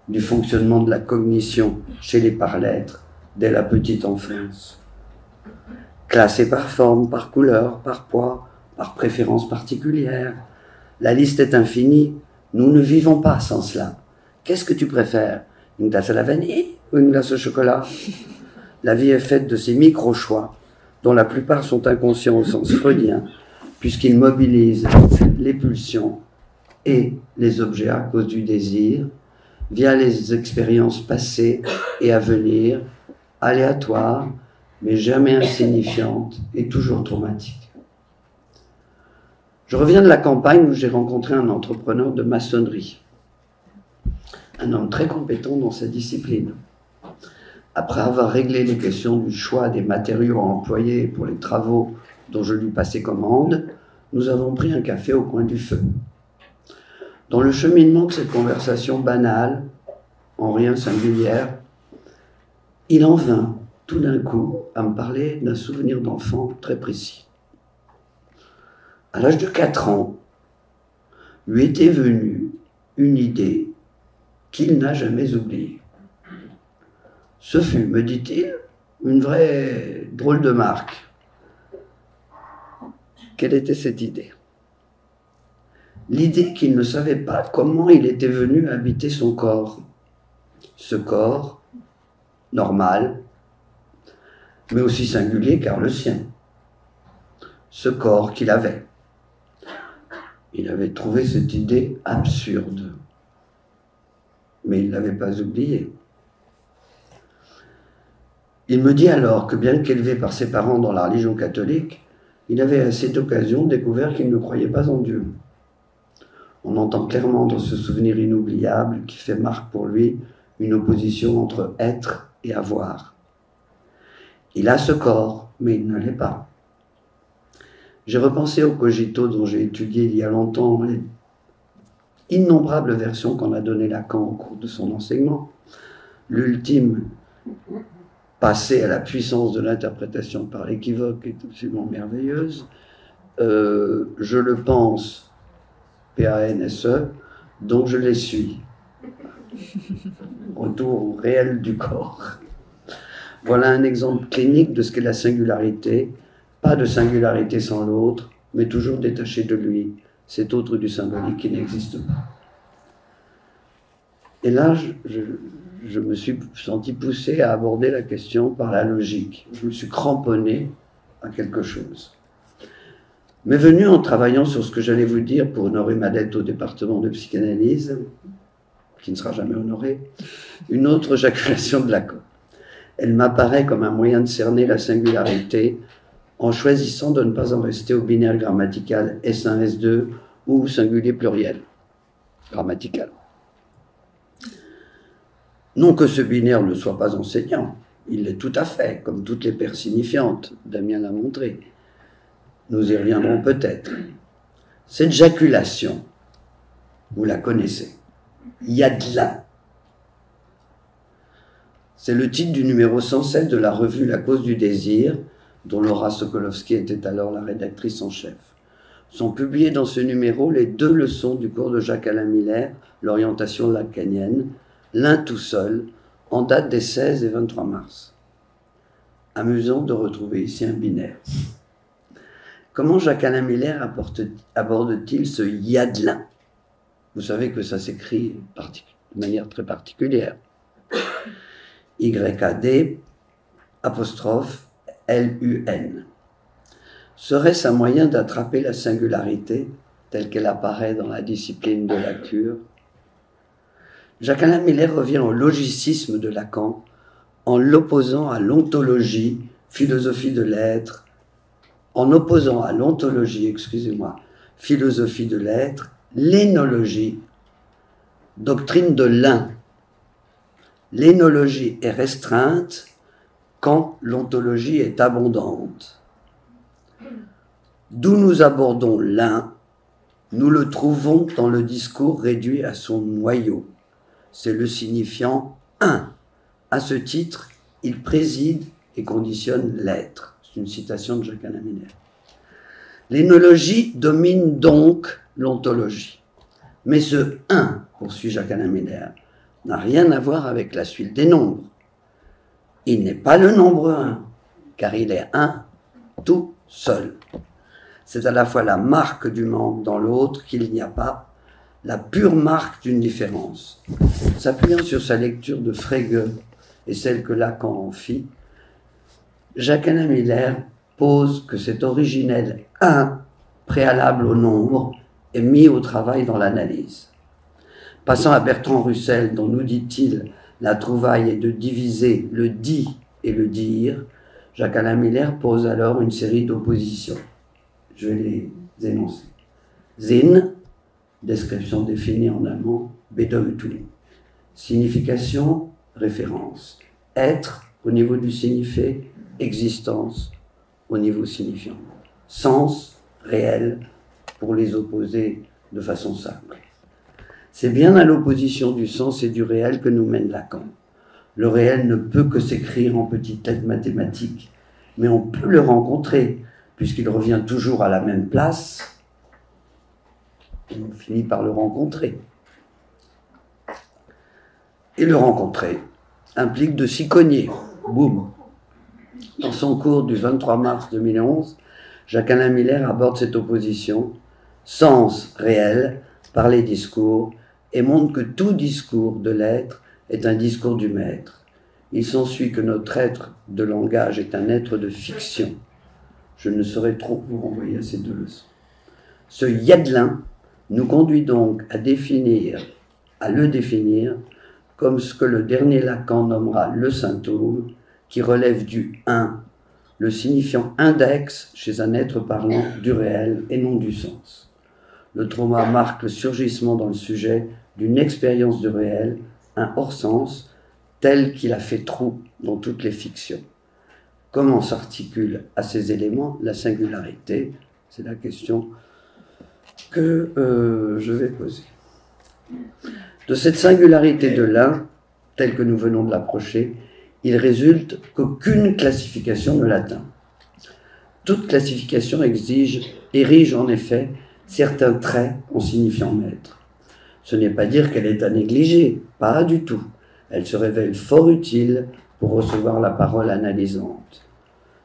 du fonctionnement de la cognition chez les par-lettres dès la petite enfance. Classés par forme, par couleur, par poids, par préférence particulière. La liste est infinie. Nous ne vivons pas sans cela. Qu'est-ce que tu préfères? Une glace à la vanille ou une glace au chocolat? La vie est faite de ces micro-choix, dont la plupart sont inconscients au sens freudien, puisqu'ils mobilisent les pulsions et les objets à cause du désir, via les expériences passées et à venir, aléatoires, mais jamais insignifiantes et toujours traumatiques. Je reviens de la campagne où j'ai rencontré un entrepreneur de maçonnerie, un homme très compétent dans sa discipline. Après avoir réglé les questions du choix des matériaux à employer pour les travaux dont je lui passais commande, nous avons pris un café au coin du feu. Dans le cheminement de cette conversation banale, en rien singulière, il en vint tout d'un coup à me parler d'un souvenir d'enfant très précis. À l'âge de 4 ans, lui était venue une idée qu'il n'a jamais oubliée. Ce fut, me dit-il, une vraie drôle de marque. Quelle était cette idée? L'idée qu'il ne savait pas comment il était venu habiter son corps. Ce corps, normal, mais aussi singulier car le sien. Ce corps qu'il avait. Il avait trouvé cette idée absurde, mais il ne l'avait pas oubliée. Il me dit alors que bien qu'élevé par ses parents dans la religion catholique, il avait à cette occasion découvert qu'il ne croyait pas en Dieu. On entend clairement dans ce souvenir inoubliable qui fait marque pour lui une opposition entre être et avoir. Il a ce corps, mais il ne l'est pas. J'ai repensé au cogito dont j'ai étudié il y a longtemps les innombrables versions qu'en a donné Lacan au cours de son enseignement. L'ultime, passée à la puissance de l'interprétation par l'équivoque, est absolument merveilleuse. Je le pense, P-A-N-S-E, donc je les suis. Retour au réel du corps. Voilà un exemple clinique de ce qu'est la singularité. Pas de singularité sans l'autre, mais toujours détaché de lui, cet autre du symbolique qui n'existe pas. Et là, je me suis senti poussé à aborder la question par la logique. Je me suis cramponné à quelque chose. M'est venu en travaillant sur ce que j'allais vous dire pour honorer ma dette au département de psychanalyse, qui ne sera jamais honorée, une autre éjaculation de Lacan. Elle m'apparaît comme un moyen de cerner la singularité en choisissant de ne pas en rester au binaire grammatical S1, S2 ou singulier pluriel grammatical. Non que ce binaire ne soit pas enseignant, il l'est tout à fait, comme toutes les paires signifiantes, Damien l'a montré. Nous y reviendrons peut-être. Cette jaculation, vous la connaissez. Yadlin. C'est le titre du numéro 107 de la revue La cause du désir, dont Laura Sokolovsky était alors la rédactrice en chef. Sont publiées dans ce numéro les 2 leçons du cours de Jacques-Alain Miller, l'orientation lacanienne, l'un tout seul, en date des 16 et 23 mars. Amusant de retrouver ici un binaire. Comment Jacques-Alain Miller aborde-t-il ce Yadlin? Vous savez que ça s'écrit de manière très particulière. Y-A-D, apostrophe, L-U-N. Serait-ce un moyen d'attraper la singularité telle qu'elle apparaît dans la discipline de la cure? Jacques-Alain Miller revient au logicisme de Lacan en l'opposant à l'ontologie, philosophie de l'être, en opposant à l'ontologie, philosophie de l'être, l'énologie, doctrine de l'un. L'énologie est restreinte quand l'ontologie est abondante. D'où nous abordons l'un, nous le trouvons dans le discours réduit à son noyau. C'est le signifiant un. À ce titre, il préside et conditionne l'être. C'est une citation de Jacques-Alain Miller. L'énologie domine donc l'ontologie. Mais ce 1, poursuit Jacques-Alain Miller, n'a rien à voir avec la suite des nombres. Il n'est pas le nombre 1, car il est 1 tout seul. C'est à la fois la marque du manque dans l'autre qu'il n'y a pas, la pure marque d'une différence. S'appuyant sur sa lecture de Frege et celle que Lacan en fit, Jacques-Alain Miller pose que cet originel 1, préalable au nombre, est mis au travail dans l'analyse. Passant à Bertrand Russell, dont nous dit-il, la trouvaille est de diviser le dit et le dire, Jacques-Alain Miller pose alors une série d'oppositions. Je vais les énoncer. Sinn, description définie en allemand, Bedeutung. Signification, référence. Être, au niveau du signifié, existence, au niveau signifiant. Sens, réel, pour les opposer de façon simple. C'est bien à l'opposition du sens et du réel que nous mène Lacan. Le réel ne peut que s'écrire en petites lettres mathématiques, mais on peut le rencontrer, puisqu'il revient toujours à la même place, on finit par le rencontrer. Et le rencontrer implique de s'y cogner. Boum. Dans son cours du 23 mars 2011, Jacques-Alain Miller aborde cette opposition, sens réel, par les discours, et montre que tout discours de l'être est un discours du maître. Il s'ensuit que notre être de langage est un être de fiction. Je ne saurais trop vous renvoyer à ces deux leçons. Ce Yadelin nous conduit donc à le définir comme ce que le dernier Lacan nommera le symptôme, qui relève du 1, le signifiant index chez un être parlant du réel et non du sens. Le trauma marque le surgissement dans le sujet d'une expérience du réel, un hors-sens, tel qu'il a fait trou dans toutes les fictions. Comment s'articule à ces éléments la singularité? C'est la question que je vais poser. De cette singularité de l'un, telle que nous venons de l'approcher, il résulte qu'aucune classification ne l'atteint. Toute classification érige en effet certains traits en signifiant maître. Ce n'est pas dire qu'elle est à négliger, pas du tout. Elle se révèle fort utile pour recevoir la parole analysante.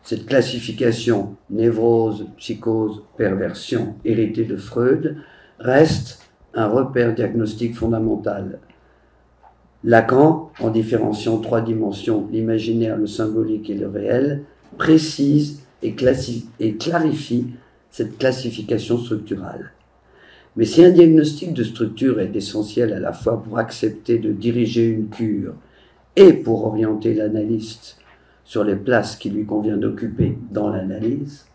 Cette classification, névrose, psychose, perversion, héritée de Freud, reste un repère diagnostique fondamental. Lacan, en différenciant trois dimensions, l'imaginaire, le symbolique et le réel, précise et clarifie cette classification structurale. Mais si un diagnostic de structure est essentiel à la fois pour accepter de diriger une cure et pour orienter l'analyste sur les places qu'il lui convient d'occuper dans l'analyse,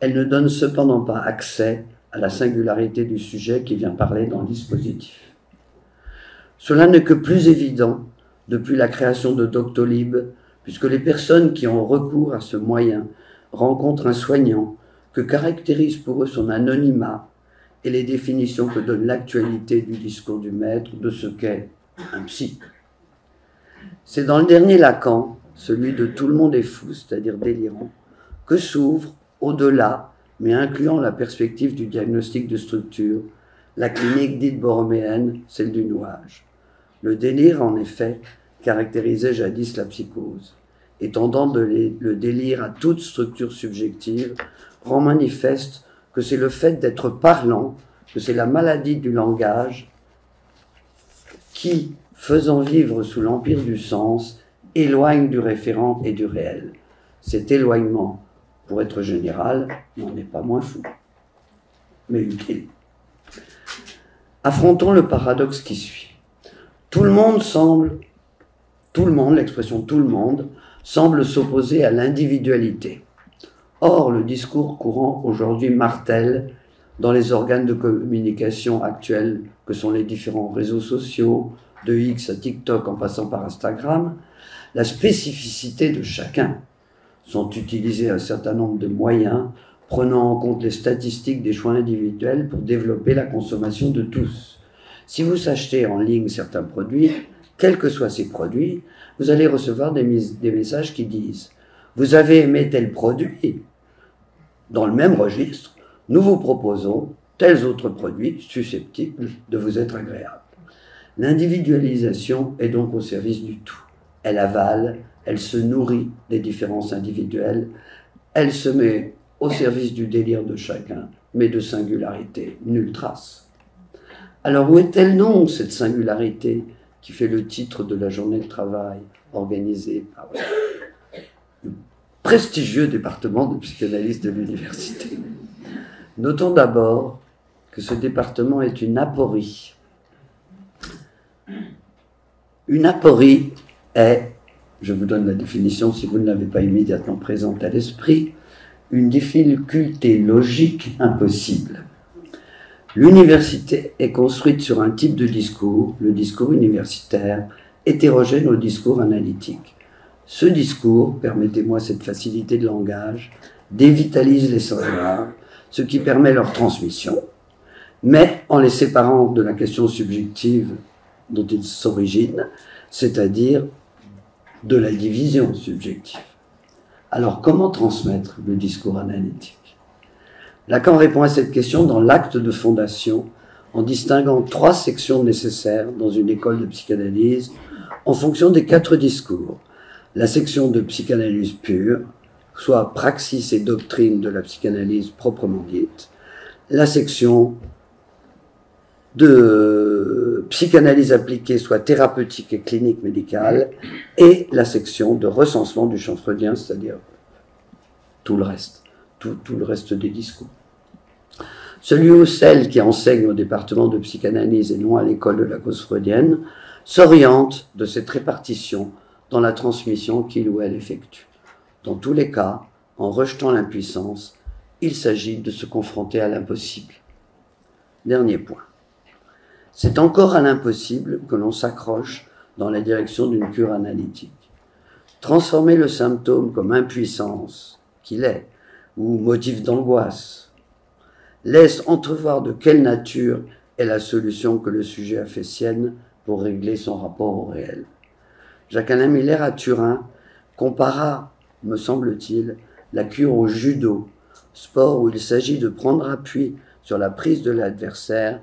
elle ne donne cependant pas accès à la singularité du sujet qui vient parler dans le dispositif. Cela n'est que plus évident depuis la création de Doctolib, puisque les personnes qui ont recours à ce moyen rencontrent un soignant que caractérise pour eux son anonymat et les définitions que donne l'actualité du discours du maître de ce qu'est un psy. C'est dans le dernier Lacan, celui de Tout le monde est fou, c'est-à-dire délirant, que s'ouvre, au-delà, mais incluant la perspective du diagnostic de structure, la clinique dite borroméenne, celle du nouage. Le délire, en effet, caractérisait jadis la psychose. Étendant le délire à toute structure subjective, rend manifeste que c'est le fait d'être parlant, que c'est la maladie du langage qui, faisant vivre sous l'empire du sens, éloigne du référent et du réel. Cet éloignement, pour être général, n'en est pas moins fou, mais utile. Affrontons le paradoxe qui suit. L'expression tout le monde, semble s'opposer à l'individualité. Or, le discours courant aujourd'hui martèle dans les organes de communication actuels que sont les différents réseaux sociaux, de X à TikTok en passant par Instagram, la spécificité de chacun. Sont utilisés un certain nombre de moyens prenant en compte les statistiques des choix individuels pour développer la consommation de tous. Si vous achetez en ligne certains produits, quels que soient ces produits, vous allez recevoir des messages qui disent « Vous avez aimé tel produit ?» Dans le même registre, nous vous proposons tels autres produits susceptibles de vous être agréables. L'individualisation est donc au service du tout. Elle avale, elle se nourrit des différences individuelles, elle se met au service du délire de chacun, mais de singularité, nulle trace. Alors où est-elle donc, cette singularité qui fait le titre de la journée de travail organisée par le prestigieux département de psychanalyse de l'université? Notons d'abord que ce département est une aporie. Une aporie est, je vous donne la définition si vous ne l'avez pas immédiatement présente à l'esprit, une difficulté logique impossible. L'université est construite sur un type de discours, le discours universitaire, hétérogène au discours analytique. Ce discours, permettez-moi cette facilité de langage, dévitalise les savoirs, ce qui permet leur transmission, mais en les séparant de la question subjective dont ils s'originent, c'est-à-dire de la division subjective. Alors, comment transmettre le discours analytique? Lacan répond à cette question dans l'acte de fondation en distinguant 3 sections nécessaires dans une école de psychanalyse en fonction des 4 discours. La section de psychanalyse pure, soit praxis et doctrine de la psychanalyse proprement dite, la section de psychanalyse appliquée, soit thérapeutique et clinique médicale, et la section de recensement du champ freudien, c'est-à-dire tout le reste, tout le reste des discours. Celui ou celle qui enseigne au département de psychanalyse et non à l'école de la cause freudienne s'oriente de cette répartition dans la transmission qu'il ou elle effectue. Dans tous les cas, en rejetant l'impuissance, il s'agit de se confronter à l'impossible. Dernier point. C'est encore à l'impossible que l'on s'accroche dans la direction d'une cure analytique. Transformer le symptôme comme impuissance, qu'il est, ou motif d'angoisse, laisse entrevoir de quelle nature est la solution que le sujet a fait sienne pour régler son rapport au réel. Jacques-Alain Miller à Turin compara, me semble-t-il, la cure au judo, sport où il s'agit de prendre appui sur la prise de l'adversaire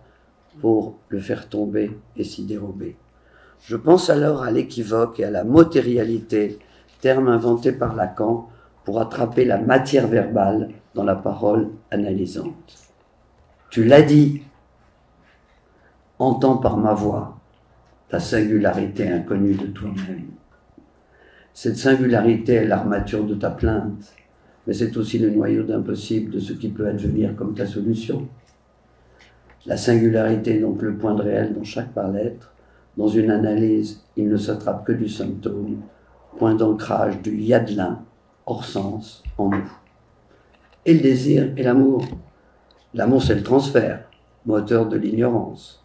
pour le faire tomber et s'y dérober. Je pense alors à l'équivoque et à la matérialité, terme inventé par Lacan pour attraper la matière verbale dans la parole analysante. Tu l'as dit, entends par ma voix ta singularité inconnue de toi-même. Cette singularité est l'armature de ta plainte, mais c'est aussi le noyau d'impossible de ce qui peut advenir comme ta solution. La singularité est donc le point de réel dans chaque par-lettre. Dans une analyse, il ne s'attrape que du symptôme, point d'ancrage du yadelin, hors sens, en nous. Et le désir et l'amour. L'amour, c'est le transfert, moteur de l'ignorance.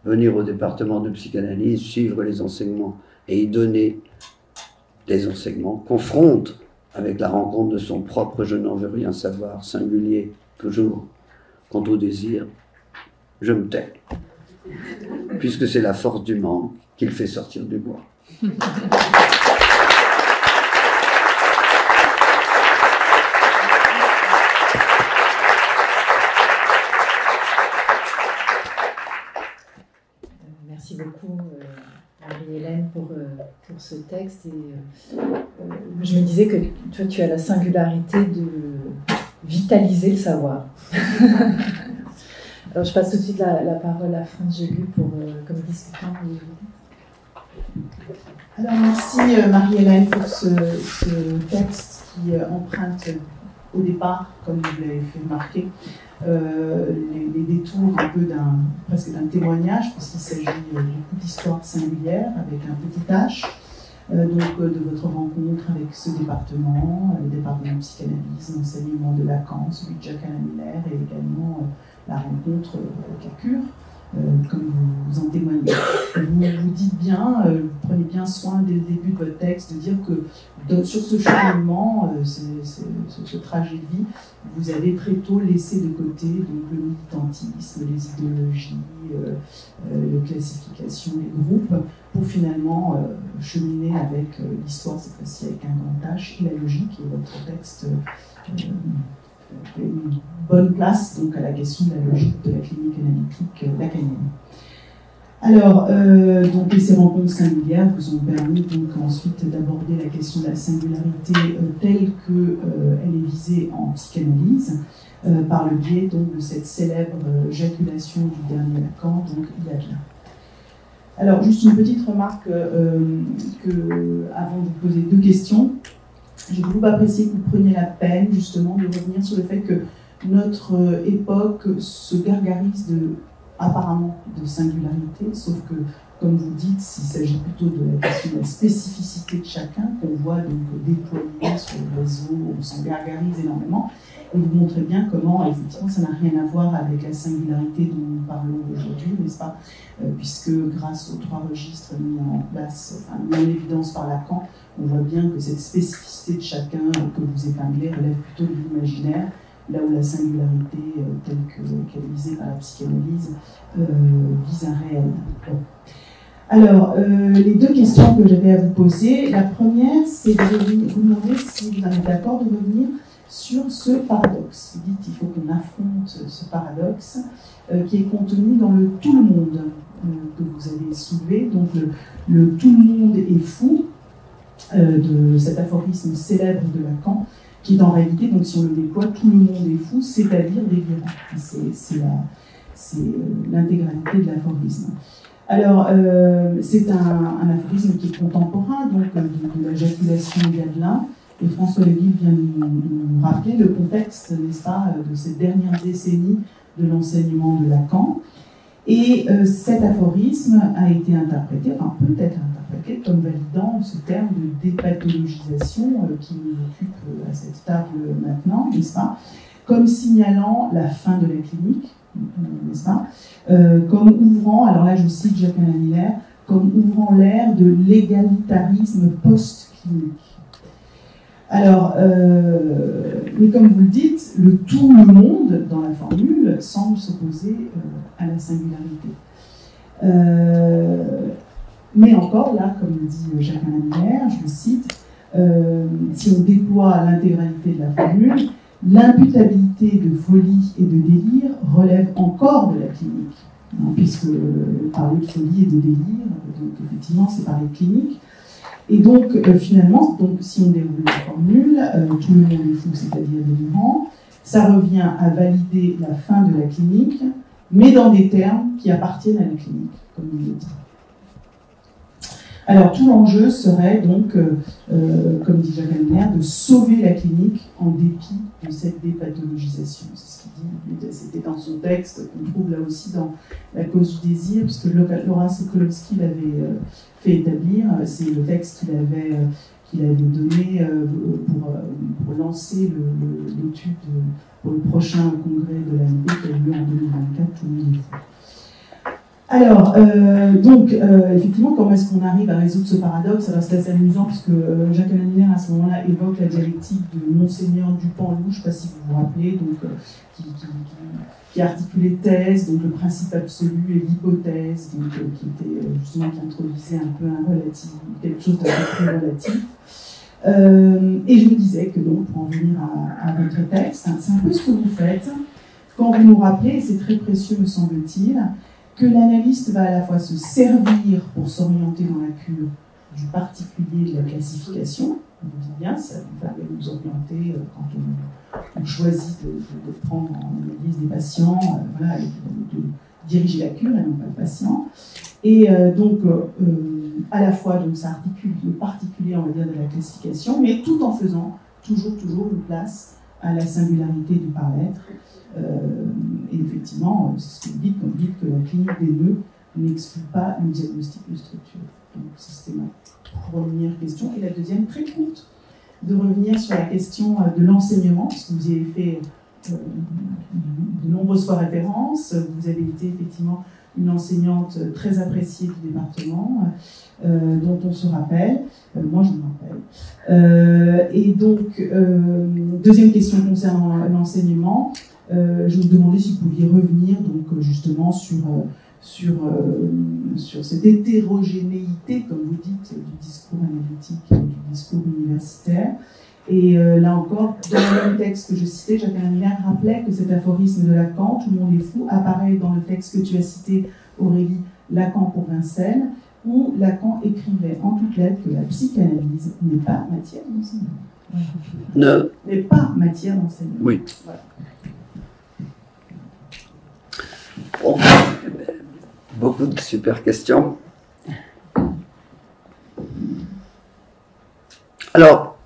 Venir au département de psychanalyse, suivre les enseignements et y donner des enseignements, confronte avec la rencontre de son propre « je n'en veux rien savoir » singulier, toujours. Quant au désir, je me tais, puisque c'est la force du manque qui le fait sortir du bois. Merci beaucoup, Marie-Hélène, pour ce texte. Et, je me disais que toi, tu as la singularité de vitaliser le savoir. Alors, je passe tout de suite la parole à France Gélu comme discutant. Alors, merci Marie-Hélène pour ce texte qui emprunte au départ, comme vous l'avez fait remarquer, les détours un peu presque d'un témoignage, puisqu'il s'agit d'une d'histoire singulière avec un petit H, donc de votre rencontre avec ce département, le département de psychanalyse, l'enseignement de Lacan, celui de Jacques-Alain Miller et également la rencontre avec la cure, comme vous en témoignez. Vous dites bien, vous prenez bien soin dès le début de votre texte de dire que sur ce cheminement, ce trajet de vie, vous avez très tôt laissé de côté donc, le militantisme, les idéologies, les classifications, les groupes, pour finalement cheminer avec l'histoire, cette fois-ci avec un grand H, et la logique, et votre texte fait une bonne place donc, à la question de la logique de la clinique analytique lacanienne. Alors, donc, et ces rencontres singulières vous ont permis donc, ensuite d'aborder la question de la singularité telle qu'elle est visée en psychanalyse, par le biais donc, de cette célèbre jaculation du dernier Lacan, donc Yadla. Alors, juste une petite remarque avant de vous poser deux questions. J'ai beaucoup apprécié que vous preniez la peine justement de revenir sur le fait que notre époque se gargarise apparemment de singularité, sauf que, comme vous dites, il s'agit plutôt de la question de la spécificité de chacun, qu'on voit donc déployer sur le réseau, on s'en gargarise énormément, et vous montrez bien comment, effectivement, ça n'a rien à voir avec la singularité dont nous parlons aujourd'hui, n'est-ce pas, puisque grâce aux 3 registres mis en place, mis en évidence par Lacan, on voit bien que cette spécificité de chacun que vous épinglez relève plutôt de l'imaginaire, là où la singularité telle qu'elle est visée par la psychanalyse vise un réel. Bon. Alors, les deux questions que j'avais à vous poser, la première, c'est de vous demander si vous êtes d'accord de revenir sur ce paradoxe. Vous dites qu'il faut qu'on affronte ce paradoxe qui est contenu dans le « tout le monde » que vous avez soulevé. Donc, le « tout le monde est fou » de cet aphorisme célèbre de Lacan, qui est en réalité, donc si on le déploie, tout le monde est fou, c'est-à-dire délirant. C'est l'intégralité de l'aphorisme. Alors, c'est un aphorisme qui est contemporain, donc de la jaculation d'Adelin, et François Leville vient nous rappeler le contexte, n'est-ce pas, de cette dernière décennie de l'enseignement de Lacan. Et cet aphorisme a été interprété, enfin peut-être interprété, comme validant ce terme de dépathologisation qui nous occupe à cette table maintenant, n'est-ce pas, comme signalant la fin de la clinique, n'est-ce pas, comme ouvrant, alors là je cite Jacques Alain Miller, comme ouvrant l'ère de l'égalitarisme post-clinique. Alors, mais comme vous le dites, le tout le monde dans la formule semble s'opposer à la singularité. Mais encore, là, comme le dit Jacques Alain Miller, je le cite, si on déploie l'intégralité de la formule, l'imputabilité de folie et de délire relève encore de la clinique, hein, puisque parler de folie et de délire, donc effectivement, c'est parler de clinique. Et donc, finalement, donc, si on déroule la formule, tout le monde est fou, c'est-à-dire délirant, ça revient à valider la fin de la clinique, mais dans des termes qui appartiennent à la clinique, comme il le dit. Alors, tout l'enjeu serait donc, comme dit Jacques Almer, de sauver la clinique en dépit de cette dépathologisation. C'est ce qu'il dit, c'était dans son texte, qu'on trouve là aussi dans La cause du désir, puisque Laura Sokolowski l'avait fait établir, c'est le texte qu'il avait donné pour lancer l'étude pour le prochain congrès de l'AMP qui a eu lieu en 2024, tout le monde est fou. Alors, effectivement, comment est-ce qu'on arrive à résoudre ce paradoxe? Alors, c'est assez amusant, puisque Jacques Alain Miller, à ce moment-là, évoque la dialectique de Monseigneur Dupont-Loup, je ne sais pas si vous vous rappelez, donc, qui articulait thèse, donc le principe absolu et l'hypothèse, donc, qui était justement, qui introduisait un peu un relatif, quelque chose d'un peu plus relatif. Et je me disais que, donc, pour en venir à votre texte, c'est un peu ce que vous faites quand vous nous rappelez, et c'est très précieux, me semble-t-il, que l'analyste va à la fois se servir pour s'orienter dans la cure du particulier de la classification, on vous dit bien, ça va nous orienter quand on choisit de prendre en analyse des patients, voilà, de diriger la cure et non pas le patient. Et donc, à la fois, donc, ça articule le particulier, on va dire, de la classification, mais tout en faisant toujours une place à la singularité du paraître. Et effectivement, c'est ce que vous dites quand vous dites que la clinique des nœuds n'exclut pas le diagnostic de structure. Donc, c'était ma première question. Et la deuxième, très courte, de revenir sur la question de l'enseignement, parce que vous y avez fait de nombreuses fois référence. Vous avez été effectivement une enseignante très appréciée du département, dont on se rappelle. Moi, je me rappelle. Et donc, deuxième question concernant l'enseignement. Je vous demandais si vous pouviez revenir donc, justement sur cette hétérogénéité, comme vous dites, du discours analytique et du discours universitaire, Et là encore, dans le même texte que je citais, Jacques Lien rappelait que cet aphorisme de Lacan, tout le monde est fou, apparaît dans le texte que tu as cité, Aurélie, Lacan pour Vincennes, où Lacan écrivait en toutes lettres que la psychanalyse n'est pas matière d'enseignement. N'est pas matière d'enseignement. Oui. Voilà. Bon. Beaucoup de super questions. Alors,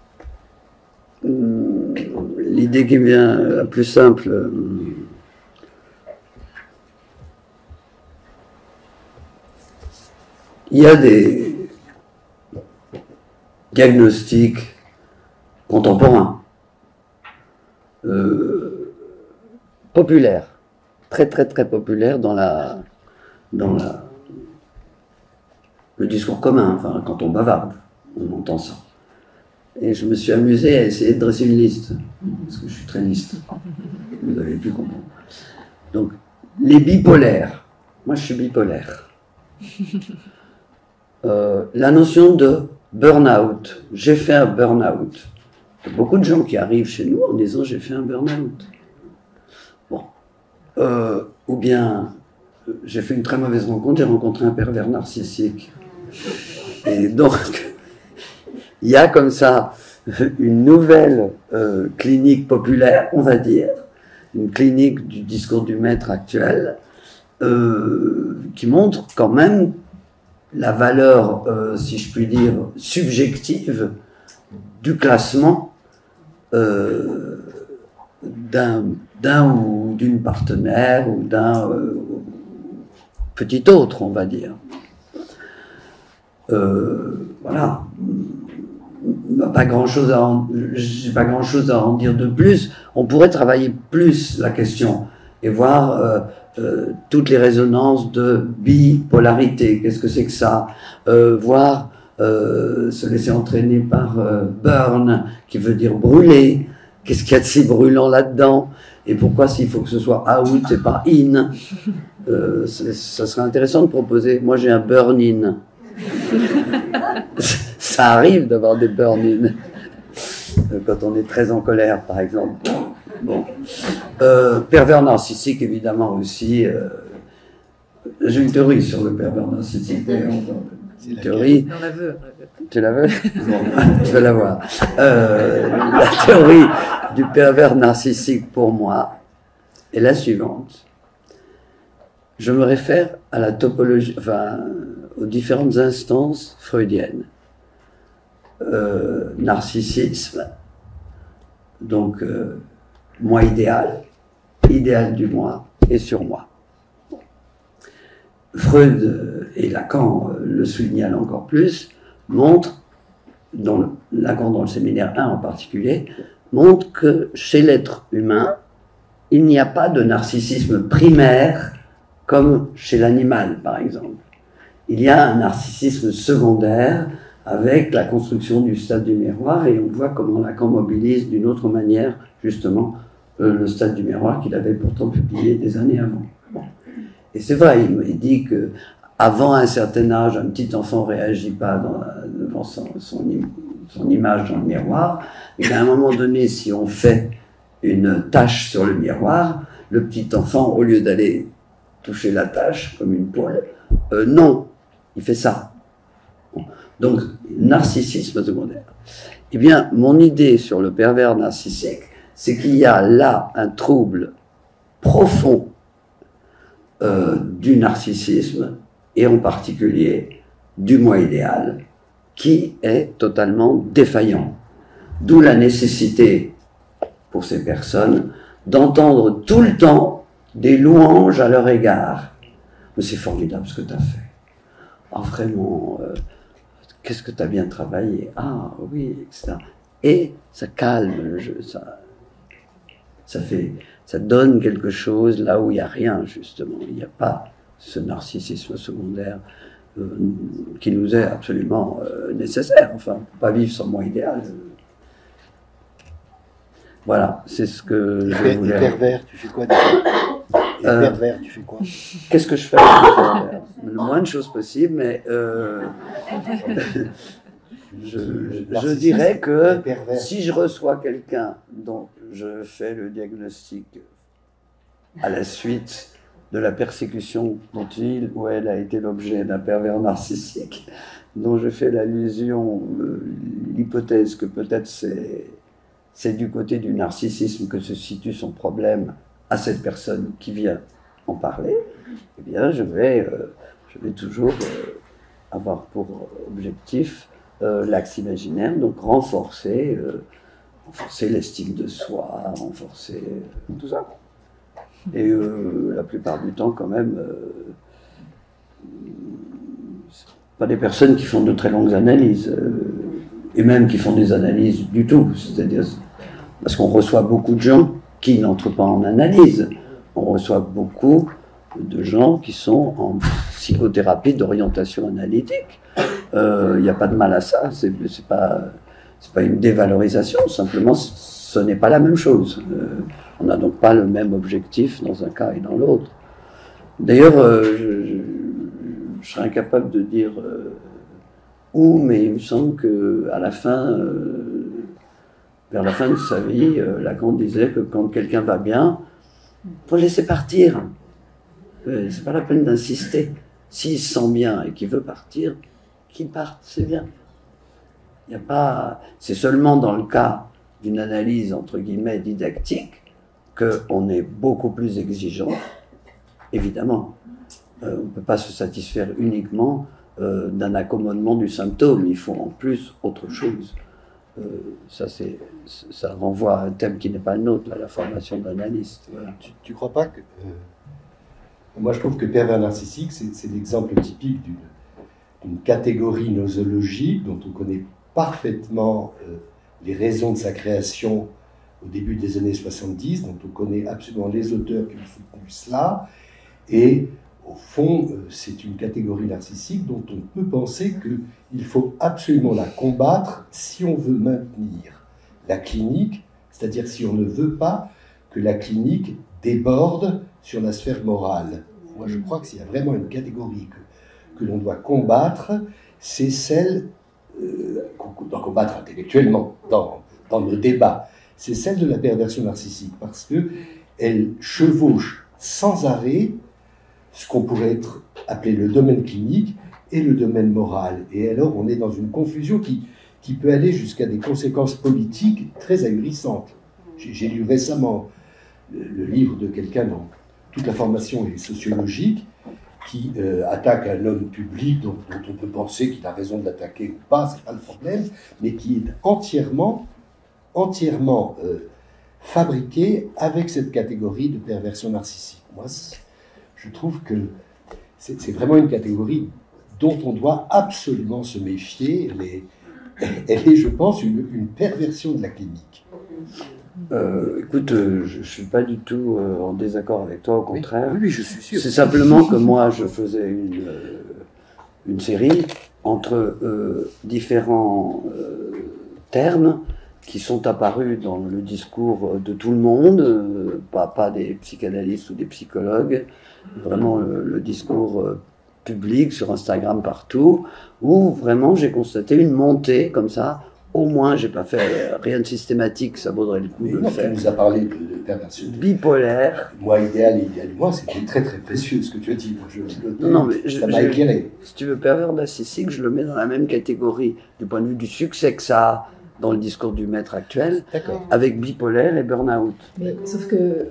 l'idée qui me vient la plus simple, il y a des diagnostics contemporains, populaires, très populaires dans le discours commun, enfin, quand on bavarde, on entend ça. Et je me suis amusé à essayer de dresser une liste, parce que je suis très liste, vous avez pu comprendre. Donc, les bipolaires, moi je suis bipolaire. La notion de burn-out, j'ai fait un burn-out. Il y a beaucoup de gens qui arrivent chez nous en disant j'ai fait un burn-out. Bon. Ou bien, j'ai fait une très mauvaise rencontre, j'ai rencontré un pervers narcissique. Et donc, il y a comme ça une nouvelle clinique populaire, on va dire, une clinique du discours du maître actuel, qui montre quand même la valeur, si je puis dire, subjective du classement d'un ou d'une partenaire ou d'un petit autre, on va dire. Voilà. J'ai pas grand-chose à en dire de plus. On pourrait travailler plus la question et voir toutes les résonances de bipolarité. Qu'est-ce que c'est que ça? Voir se laisser entraîner par burn, qui veut dire brûler. Qu'est-ce qu'il y a de si brûlant là-dedans? Et pourquoi s'il faut que ce soit out et pas in? Ça serait intéressant de proposer. Moi, j'ai un burn-in. Ça arrive d'avoir des burn-in quand on est très en colère, par exemple. Bon. Pervers narcissique, évidemment, aussi. J'ai une théorie sur le pervers narcissique. Une théorie. On la veut. Tu la veux? Bon, je vais la voir. La théorie du pervers narcissique, pour moi, est la suivante. Je me réfère à la topologie, enfin, aux différentes instances freudiennes. Narcissisme, donc moi idéal, idéal du moi et surmoi. Freud et Lacan le signalent encore plus, montrent, Lacan dans le séminaire 1 en particulier, montre que chez l'être humain, il n'y a pas de narcissisme primaire comme chez l'animal, par exemple. Il y a un narcissisme secondaire avec la construction du stade du miroir, et on voit comment Lacan mobilise d'une autre manière, justement, le stade du miroir qu'il avait pourtant publié des années avant. Bon. Et c'est vrai, il dit que avant un certain âge, un petit enfant ne réagit pas devant son image dans le miroir, et qu'à un moment donné, si on fait une tache sur le miroir, le petit enfant, au lieu d'aller toucher la tache comme une poêle, non, il fait ça. Bon. Donc, narcissisme secondaire. Eh bien, mon idée sur le pervers narcissique, c'est qu'il y a là un trouble profond du narcissisme, et en particulier du moi idéal, qui est totalement défaillant. D'où la nécessité, pour ces personnes, d'entendre tout le temps des louanges à leur égard. Mais c'est formidable ce que tu as fait. Ah, vraiment, qu'est-ce que tu as bien travaillé. Ah, oui, etc. Et ça calme le jeu, ça donne quelque chose là où il n'y a rien, justement. Il n'y a pas ce narcissisme secondaire qui nous est absolument nécessaire. Enfin, pas vivre sans moi idéal. Voilà, c'est ce que je voulais. Les pervers, tu fais quoi les pervers, tu fais quoi? Qu'est-ce que je fais avec les pervers? Le moins de choses possible, mais Je dirais que si je reçois quelqu'un dont je fais le diagnostic à la suite de la persécution dont il ou elle a été l'objet d'un pervers narcissique, dont je fais l'allusion, l'hypothèse que peut-être c'est du côté du narcissisme que se situe son problème à cette personne qui vient en parler, eh bien je vais toujours avoir pour objectif l'axe imaginaire, donc renforcer l'estime de soi, renforcer tout ça. Et la plupart du temps, quand même, pas des personnes qui font de très longues analyses, et même qui font des analyses du tout. C'est-à-dire, parce qu'on reçoit beaucoup de gens qui n'entrent pas en analyse. On reçoit beaucoup de gens qui sont en psychothérapie d'orientation analytique. Il n'y a pas de mal à ça. C'est pas une dévalorisation. Simplement, ce n'est pas la même chose. On n'a donc pas le même objectif dans un cas et dans l'autre. D'ailleurs, je serais incapable de dire où, mais il me semble qu'à la fin, vers la fin de sa vie, Lacan disait que quand quelqu'un va bien, il faut le laisser partir. C'est pas la peine d'insister. S'il se sent bien et qu'il veut partir, qu'il parte, c'est bien. Il y a pas. C'est seulement dans le cas d'une analyse entre guillemets didactique qu'on est beaucoup plus exigeant. Évidemment, on ne peut pas se satisfaire uniquement d'un accommodement du symptôme. Il faut en plus autre chose. Ça renvoie à un thème qui n'est pas le nôtre, la formation d'analyste. Voilà. Tu crois pas que... moi, je trouve que pervers narcissique, c'est l'exemple typique d'une catégorie nosologique dont on connaît parfaitement les raisons de sa création au début des années 70, dont on connaît absolument les auteurs qui ont soutenu cela, et au fond, c'est une catégorie narcissique dont on peut penser qu'il faut absolument la combattre si on veut maintenir la clinique, c'est-à-dire si on ne veut pas que la clinique déborde sur la sphère morale. Moi, je crois que s'il y a vraiment une catégorie que l'on doit combattre, c'est celle qu'on doit combattre intellectuellement dans nos débats, c'est celle de la perversion narcissique, parce qu'elle chevauche sans arrêt ce qu'on pourrait appeler le domaine clinique et le domaine moral. Et alors, on est dans une confusion qui peut aller jusqu'à des conséquences politiques très ahurissantes. J'ai lu récemment le livre de quelqu'un dont toute la formation est sociologique, qui attaque un homme public dont on peut penser qu'il a raison de l'attaquer ou pas, c'est pas le problème, mais qui est entièrement fabriqué avec cette catégorie de perversion narcissique. Moi, je trouve que c'est vraiment une catégorie dont on doit absolument se méfier. Elle est, je pense, une perversion de la clinique. Écoute, je ne suis pas du tout en désaccord avec toi, au contraire. Oui, je suis sûr. C'est simplement que moi, je faisais une série entre différents termes qui sont apparus dans le discours de tout le monde, pas des psychanalystes ou des psychologues, vraiment le discours public sur Instagram partout, où vraiment j'ai constaté une montée comme ça. Au moins, j'ai pas fait rien de systématique, ça vaudrait le coup de le faire. Tu nous as parlé de perversion bipolaire. Moi, idéal, moi, c'était très très précieux ce que tu as dit. Ça m'a éclairé. Si tu veux, pervers narcissique, je le mets dans la même catégorie du point de vue du succès que ça a dans le discours du maître actuel, avec bipolaire et burn-out. Mais sauf que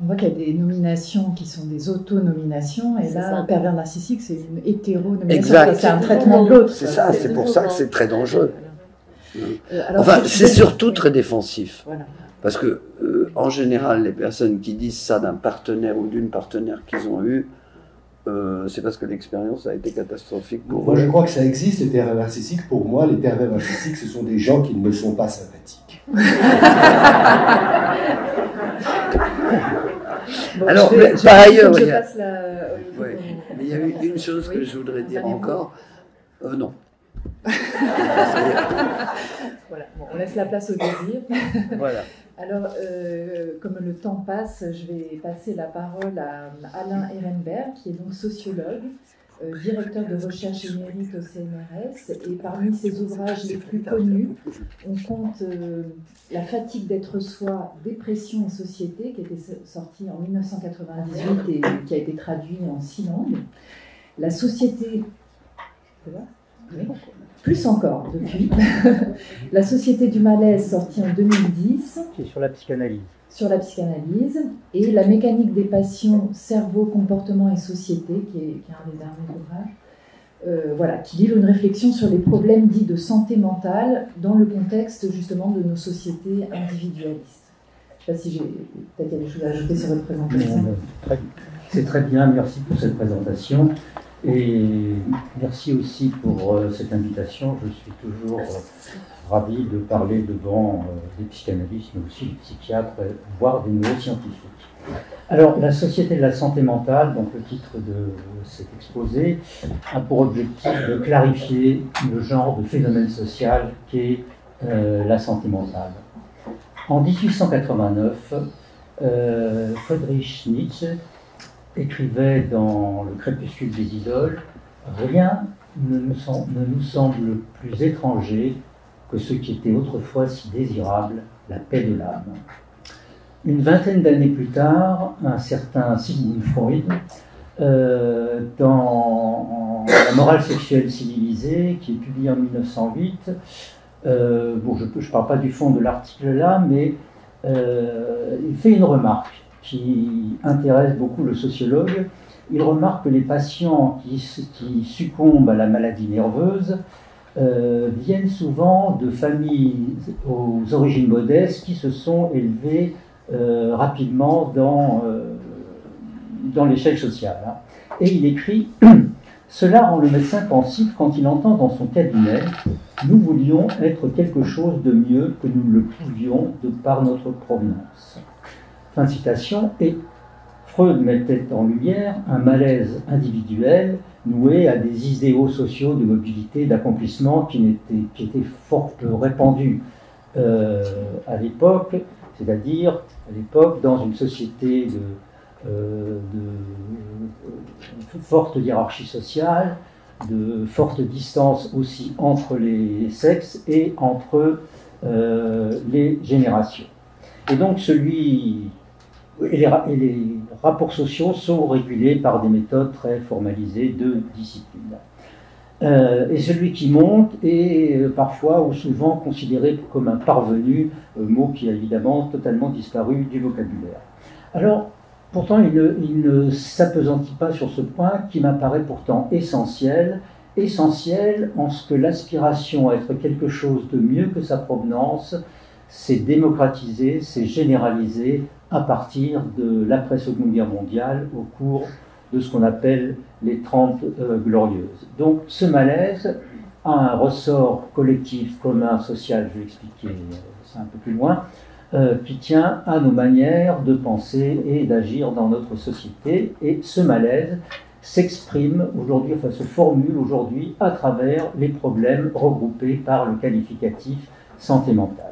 on voit qu'il y a des nominations qui sont des auto-nominations, et là, pervers narcissique, c'est une hétéro-nomination. C'est un traitement de l'autre. C'est ça, c'est pour ça que c'est très dangereux. Enfin, c'est surtout très défensif. Voilà. Parce que, en général, les personnes qui disent ça d'un partenaire ou d'une partenaire qu'ils ont eu, c'est parce que l'expérience a été catastrophique pour eux. Moi, je crois que ça existe, les pervers narcissiques. Pour moi, les pervers narcissiques, ce sont des gens qui ne me sont pas sympathiques. Bon, alors, par ailleurs, il y a une chose que je voudrais dire encore. Non. Voilà, bon, on laisse la place au désir. Voilà. Alors, comme le temps passe, je vais passer la parole à Alain Ehrenberg, qui est donc sociologue directeur de recherche émérite au CNRS, et parmi ses ouvrages les plus connus, on compte La fatigue d'être soi, dépression et société, qui était sorti en 1998 et qui a été traduit en 6 langues. La société... Oui. Plus encore depuis. La société du malaise, sortie en 2010. Qui est sur la psychanalyse. Sur la psychanalyse. Et La mécanique des passions, cerveau, comportement et société, qui est un des derniers ouvrages. Voilà, qui livre une réflexion sur les problèmes dits de santé mentale dans le contexte justement de nos sociétés individualistes. Je ne sais pas si j'ai peut-être des choses à ajouter sur votre présentation. C'est très bien, merci pour cette présentation. Et merci aussi pour cette invitation. Je suis toujours ravi de parler devant des psychanalystes, mais aussi des psychiatres, voire des neuroscientifiques. Alors, la Société de la santé mentale, donc le titre de cet exposé, a pour objectif de clarifier le genre de phénomène social qu'est la santé mentale. En 1889, Friedrich Nietzsche écrivait dans Le crépuscule des idoles, « Rien ne nous semble plus étranger que ce qui était autrefois si désirable, la paix de l'âme. » Une vingtaine d'années plus tard, un certain Sigmund Freud, dans La morale sexuelle civilisée, qui est publié en 1908, bon, je ne parle pas du fond de l'article là, mais il fait une remarque qui intéresse beaucoup le sociologue. Il remarque que les patients qui succombent à la maladie nerveuse viennent souvent de familles aux origines modestes qui se sont élevées rapidement dans l'échelle sociale. Et il écrit « Cela rend le médecin pensif quand il entend dans son cabinet « Nous voulions être quelque chose de mieux que nous le pouvions de par notre provenance. » Fin de citation. Et Freud mettait en lumière un malaise individuel noué à des idéaux sociaux de mobilité, d'accomplissement qui étaient fort répandus à l'époque, c'est-à-dire à l'époque dans une société de forte hiérarchie sociale, de forte distance aussi entre les sexes et entre les générations. Et donc les rapports sociaux sont régulés par des méthodes très formalisées de discipline. Et celui qui monte est parfois ou souvent considéré comme un parvenu, mot qui a évidemment totalement disparu du vocabulaire. Alors, pourtant, il ne s'appesantit pas sur ce point qui m'apparaît pourtant essentiel en ce que l'aspiration à être quelque chose de mieux que sa provenance s'est démocratisée, s'est généralisée à partir de l'après-Seconde Guerre mondiale au cours de ce qu'on appelle les 30 glorieuses. Donc ce malaise a un ressort collectif, commun, social, je vais expliquer ça un peu plus loin, qui tient à nos manières de penser et d'agir dans notre société. Et ce malaise s'exprime aujourd'hui, enfin se formule aujourd'hui à travers les problèmes regroupés par le qualificatif santé mentale.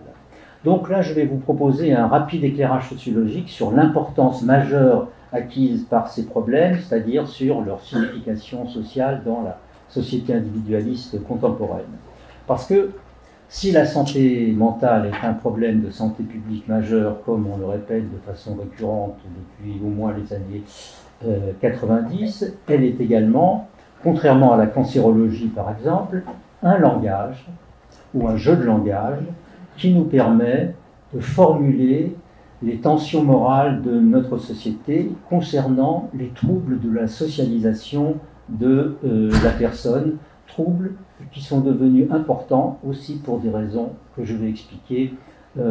Donc là, je vais vous proposer un rapide éclairage sociologique sur l'importance majeure acquise par ces problèmes, c'est-à-dire sur leur signification sociale dans la société individualiste contemporaine. Parce que si la santé mentale est un problème de santé publique majeur, comme on le répète de façon récurrente depuis au moins les années 90, elle est également, contrairement à la cancérologie par exemple, un langage ou un jeu de langage qui nous permet de formuler les tensions morales de notre société concernant les troubles de la socialisation de la personne, troubles qui sont devenus importants aussi pour des raisons que je vais expliquer au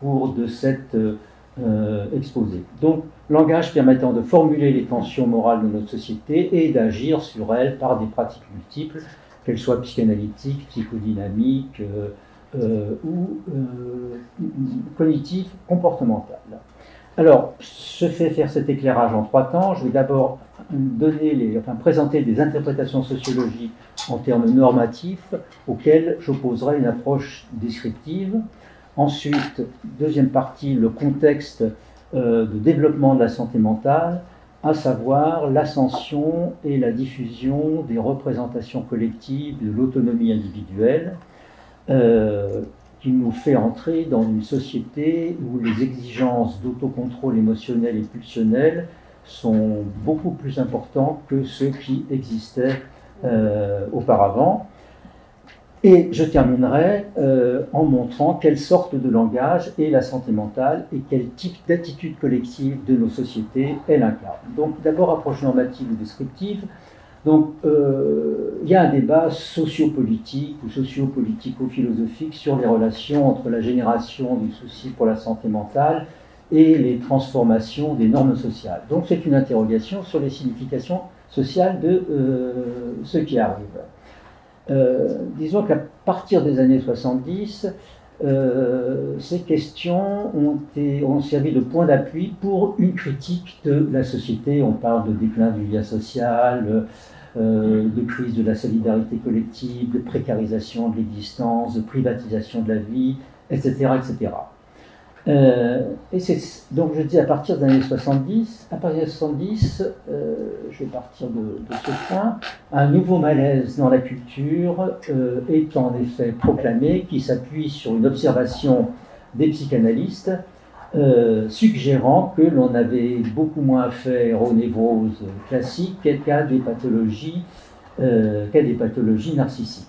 cours de cet exposé. Donc, langage permettant de formuler les tensions morales de notre société et d'agir sur elles par des pratiques multiples, qu'elles soient psychanalytiques, psychodynamiques, ou cognitif, comportemental. Alors, je fais faire cet éclairage en 3 temps. Je vais d'abord présenter des interprétations sociologiques en termes normatifs auxquelles j'opposerai une approche descriptive. Ensuite, deuxième partie, le contexte de développement de la santé mentale à savoir l'ascension et la diffusion des représentations collectives de l'autonomie individuelle, qui nous fait entrer dans une société où les exigences d'autocontrôle émotionnel et pulsionnel sont beaucoup plus importantes que ceux qui existaient auparavant. Et je terminerai en montrant quelle sorte de langage est la santé mentale et quel type d'attitude collective de nos sociétés elle incarne. Donc d'abord approche normative ou descriptive. Donc il y a un débat sociopolitique ou socio-politico-philosophique sur les relations entre la génération du souci pour la santé mentale et les transformations des normes sociales. Donc c'est une interrogation sur les significations sociales de ce qui arrive. Disons qu'à partir des années 70, ces questions ont servi de point d'appui pour une critique de la société. On parle de déclin du lien social, de crise de la solidarité collective, de précarisation de l'existence, de privatisation de la vie, etc. etc. Donc je dis à partir des années 70, je vais partir de ce point, un nouveau malaise dans la culture est en effet proclamé, qui s'appuie sur une observation des psychanalystes suggérant que l'on avait beaucoup moins affaire aux névroses classiques qu'à des pathologies narcissiques.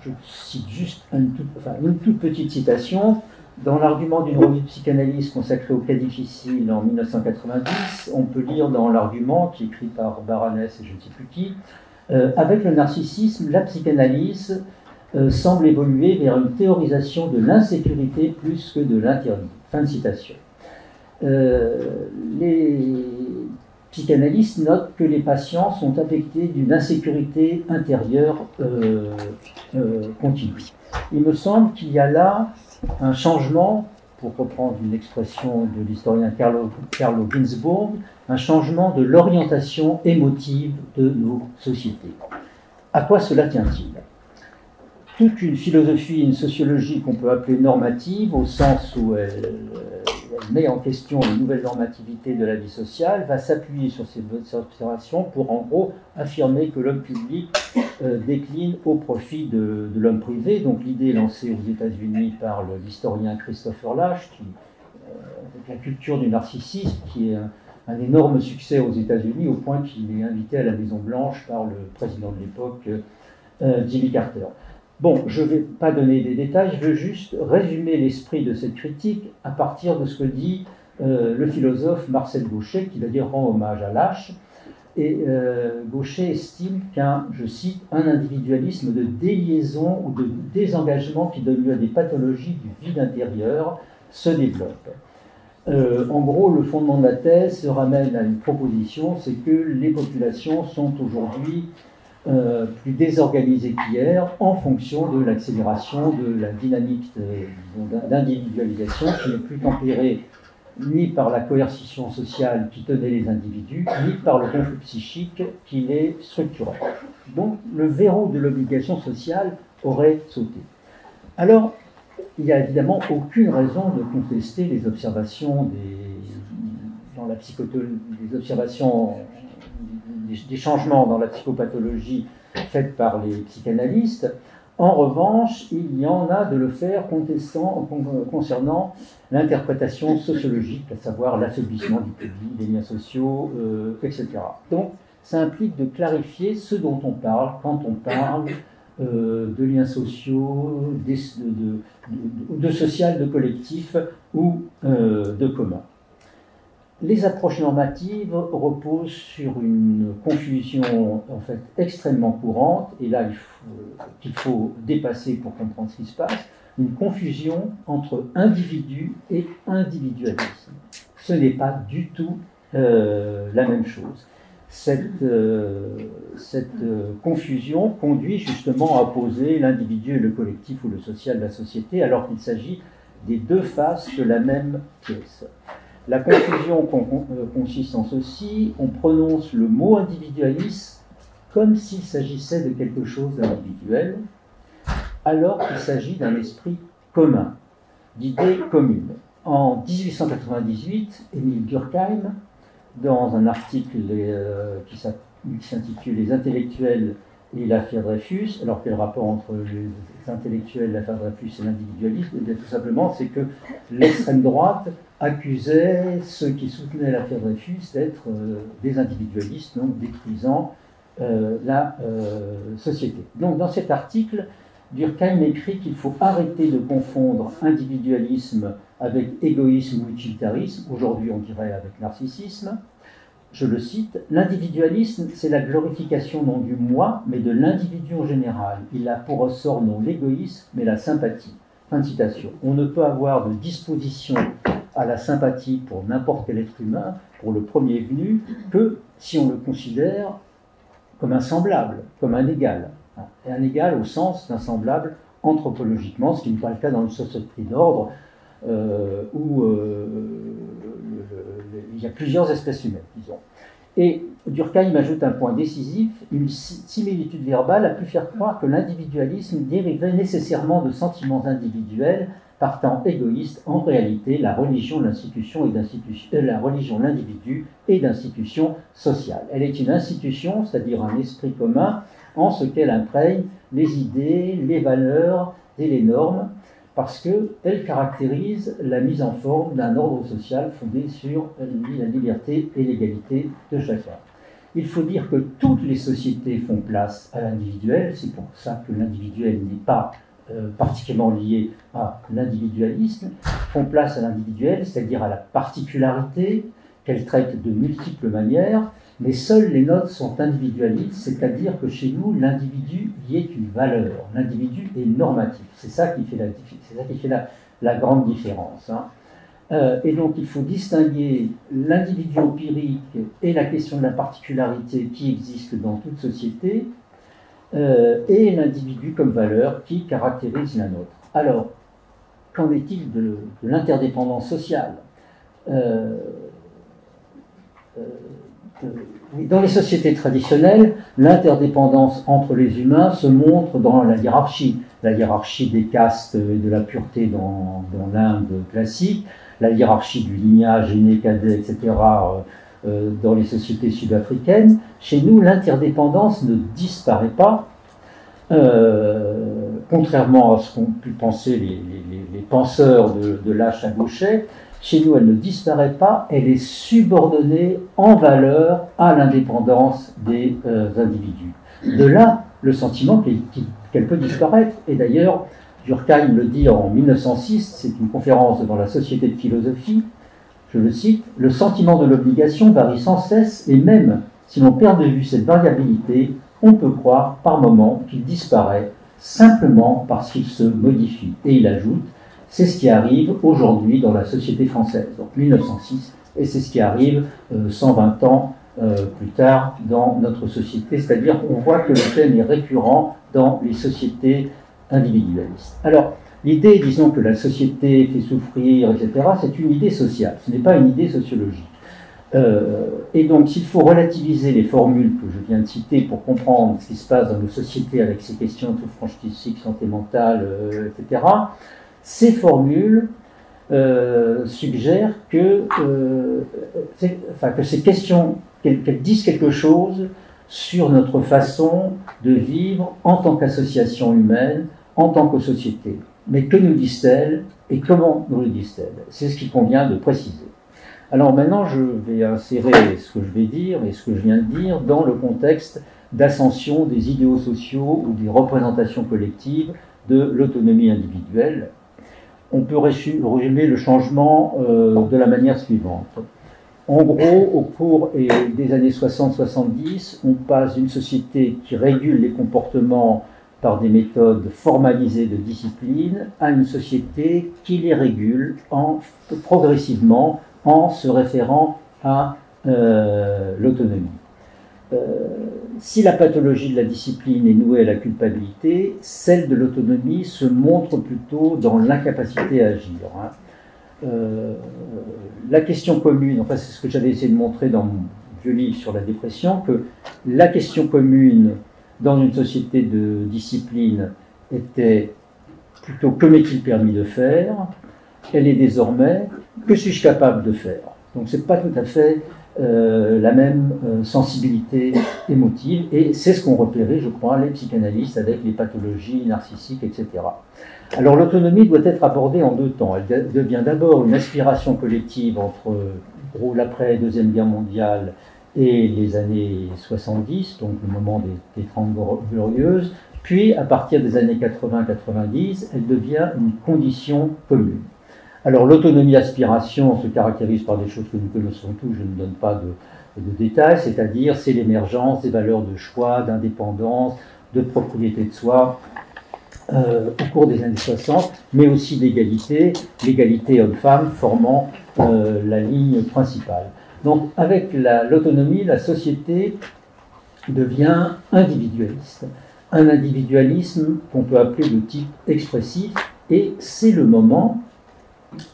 Je cite juste une toute petite citation. Dans l'argument d'une revue de psychanalyse consacrée au cas difficile en 1990, on peut lire dans l'argument, qui est écrit par Baranès et je ne sais plus qui, avec le narcissisme, la psychanalyse semble évoluer vers une théorisation de l'insécurité plus que de l'interdit. Fin de citation. Les psychanalystes notent que les patients sont affectés d'une insécurité intérieure continue. Il me semble qu'il y a là un changement, pour reprendre une expression de l'historien Carlo Ginzburg, un changement de l'orientation émotive de nos sociétés. À quoi cela tient-il ? Toute une philosophie, une sociologie qu'on peut appeler normative, au sens où elle met en question les nouvelles normativités de la vie sociale, va s'appuyer sur ces observations pour en gros affirmer que l'homme public décline au profit de l'homme privé. Donc l'idée est lancée aux États-Unis par l'historien Christopher Lasch, avec la culture du narcissisme, qui est un énorme succès aux États-Unis, au point qu'il est invité à la Maison-Blanche par le président de l'époque, Jimmy Carter. Bon, je ne vais pas donner des détails, je veux juste résumer l'esprit de cette critique à partir de ce que dit le philosophe Marcel Gauchet, qui d'ailleurs rend hommage à Lasch. Et Gauchet estime qu'un, je cite, un individualisme de déliaison ou de désengagement qui donne lieu à des pathologies du vide intérieur se développe. En gros, le fondement de la thèse se ramène à une proposition, c'est que les populations sont aujourd'hui plus désorganisées qu'hier en fonction de l'accélération de la dynamique d'individualisation qui n'est plus tempérée ni par la coercition sociale qui tenait les individus, ni par le conflit psychique qui les structurait. Donc le verrou de l'obligation sociale aurait sauté. Alors, il n'y a évidemment aucune raison de contester les observations des changements dans la psychopathologie faites par les psychanalystes. En revanche, il y en a de le faire concernant l'interprétation sociologique, à savoir l'affaiblissement du public, des liens sociaux, etc. Donc, ça implique de clarifier ce dont on parle quand on parle de liens sociaux, de social, de collectif ou de commun. Les approches normatives reposent sur une confusion en fait extrêmement courante, et là qu'il faut dépasser pour comprendre ce qui se passe, une confusion entre individu et individualisme. Ce n'est pas du tout la même chose. Cette confusion conduit justement à opposer l'individu et le collectif ou le social de la société, alors qu'il s'agit des deux faces de la même pièce. La confusion consiste en ceci: on prononce le mot individualisme comme s'il s'agissait de quelque chose d'individuel, alors qu'il s'agit d'un esprit commun, d'idées communes. En 1898, Émile Durkheim dans un article qui s'intitule « Les intellectuels et l'affaire Dreyfus ». Alors quel rapport entre les intellectuels, l'affaire Dreyfus et l'individualisme? Eh bien, tout simplement, c'est que l'extrême droite accusait ceux qui soutenaient l'affaire Dreyfus d'être des individualistes, donc détruisant la société. Donc dans cet article, Durkheim écrit qu'il faut arrêter de confondre individualisme avec égoïsme ou utilitarisme, aujourd'hui on dirait avec narcissisme. Je le cite, « L'individualisme, c'est la glorification non du moi, mais de l'individu en général. Il a pour ressort non l'égoïsme, mais la sympathie. » Fin de citation. On ne peut avoir de disposition à la sympathie pour n'importe quel être humain, pour le premier venu, que si on le considère comme un semblable, comme un égal. Et un égal au sens d'un semblable anthropologiquement, ce qui n'est pas le cas dans une société d'ordre où il y a plusieurs espèces humaines, disons. Et Durkheim ajoute un point décisif, une similitude verbale a pu faire croire que l'individualisme dérivait nécessairement de sentiments individuels partant égoïstes. En réalité, la religion, la religion, l'individu est d'institution sociale. Elle est une institution, c'est-à-dire un esprit commun, en ce qu'elle imprègne les idées, les valeurs et les normes, parce qu'elle caractérise la mise en forme d'un ordre social fondé sur la liberté et l'égalité de chacun. Il faut dire que toutes les sociétés font place à l'individuel, c'est pour ça que l'individuel n'est pas particulièrement lié à l'individualisme, font place à l'individuel, c'est-à-dire à la particularité qu'elle traite de multiples manières, mais seules les nôtres sont individualistes, c'est-à-dire que chez nous, l'individu y est une valeur, l'individu est normatif. C'est ça qui fait la grande différence. Hein. Et donc il faut distinguer l'individu empirique et la question de la particularité qui existe dans toute société, et l'individu comme valeur qui caractérise la nôtre. Alors, qu'en est-il de l'interdépendance sociale? Dans les sociétés traditionnelles, l'interdépendance entre les humains se montre dans la hiérarchie des castes et de la pureté dans l'Inde classique, la hiérarchie du lignage aîné, cadet, etc. Dans les sociétés sud-africaines. Chez nous, l'interdépendance ne disparaît pas, contrairement à ce qu'ont pu penser les penseurs de l'âge à gauchet. Chez nous, elle ne disparaît pas, elle est subordonnée en valeur à l'indépendance des individus. De là, le sentiment qu'elle peut disparaître. Et d'ailleurs, Durkheim le dit en 1906, c'est une conférence devant la Société de philosophie, je le cite, « Le sentiment de l'obligation varie sans cesse, et même si l'on perd de vue cette variabilité, on peut croire par moments qu'il disparaît simplement parce qu'il se modifie. » Et il ajoute, c'est ce qui arrive aujourd'hui dans la société française, donc 1906, et c'est ce qui arrive 120 ans plus tard dans notre société, c'est-à-dire qu'on voit que le thème est récurrent dans les sociétés individualistes. Alors, l'idée, disons, que la société fait souffrir, etc., c'est une idée sociale, ce n'est pas une idée sociologique. Et donc, s'il faut relativiser les formules que je viens de citer pour comprendre ce qui se passe dans nos sociétés avec ces questions de souffrance physique, santé mentale, etc., ces formules suggèrent que ces questions, qu'elles disent quelque chose sur notre façon de vivre en tant qu'association humaine, en tant que société. Mais que nous disent-elles et comment nous le disent-elles? C'est ce qu'il convient de préciser. Alors maintenant, je vais insérer ce que je vais dire et ce que je viens de dire dans le contexte d'ascension des idéaux sociaux ou des représentations collectives de l'autonomie individuelle. On peut résumer le changement de la manière suivante. En gros, au cours des années 60-70, on passe d'une société qui régule les comportements par des méthodes formalisées de discipline à une société qui les régule progressivement en se référant à l'autonomie. Si la pathologie de la discipline est nouée à la culpabilité, celle de l'autonomie se montre plutôt dans l'incapacité à agir. La question commune, enfin c'est ce que j'avais essayé de montrer dans mon vieux livre sur la dépression, que la question commune dans une société de discipline était plutôt que m'est-il permis de faire, elle est désormais que suis-je capable de faire. Donc c'est pas tout à fait la même sensibilité émotive, et c'est ce qu'ont repéré, je crois, les psychanalystes avec les pathologies narcissiques, etc. Alors l'autonomie doit être abordée en deux temps. Elle devient d'abord une aspiration collective entre l'après-Deuxième Guerre mondiale et les années 70, donc le moment des 30 Glorieuses, puis à partir des années 80-90, elle devient une condition commune. Alors l'autonomie-aspiration se caractérise par des choses que nous connaissons tous, je ne donne pas de détails, c'est-à-dire c'est l'émergence des valeurs de choix, d'indépendance, de propriété de soi au cours des années 60, mais aussi d'égalité, l'égalité homme-femme formant la ligne principale. Donc avec l'autonomie, la société devient individualiste, un individualisme qu'on peut appeler de type expressif, et c'est le moment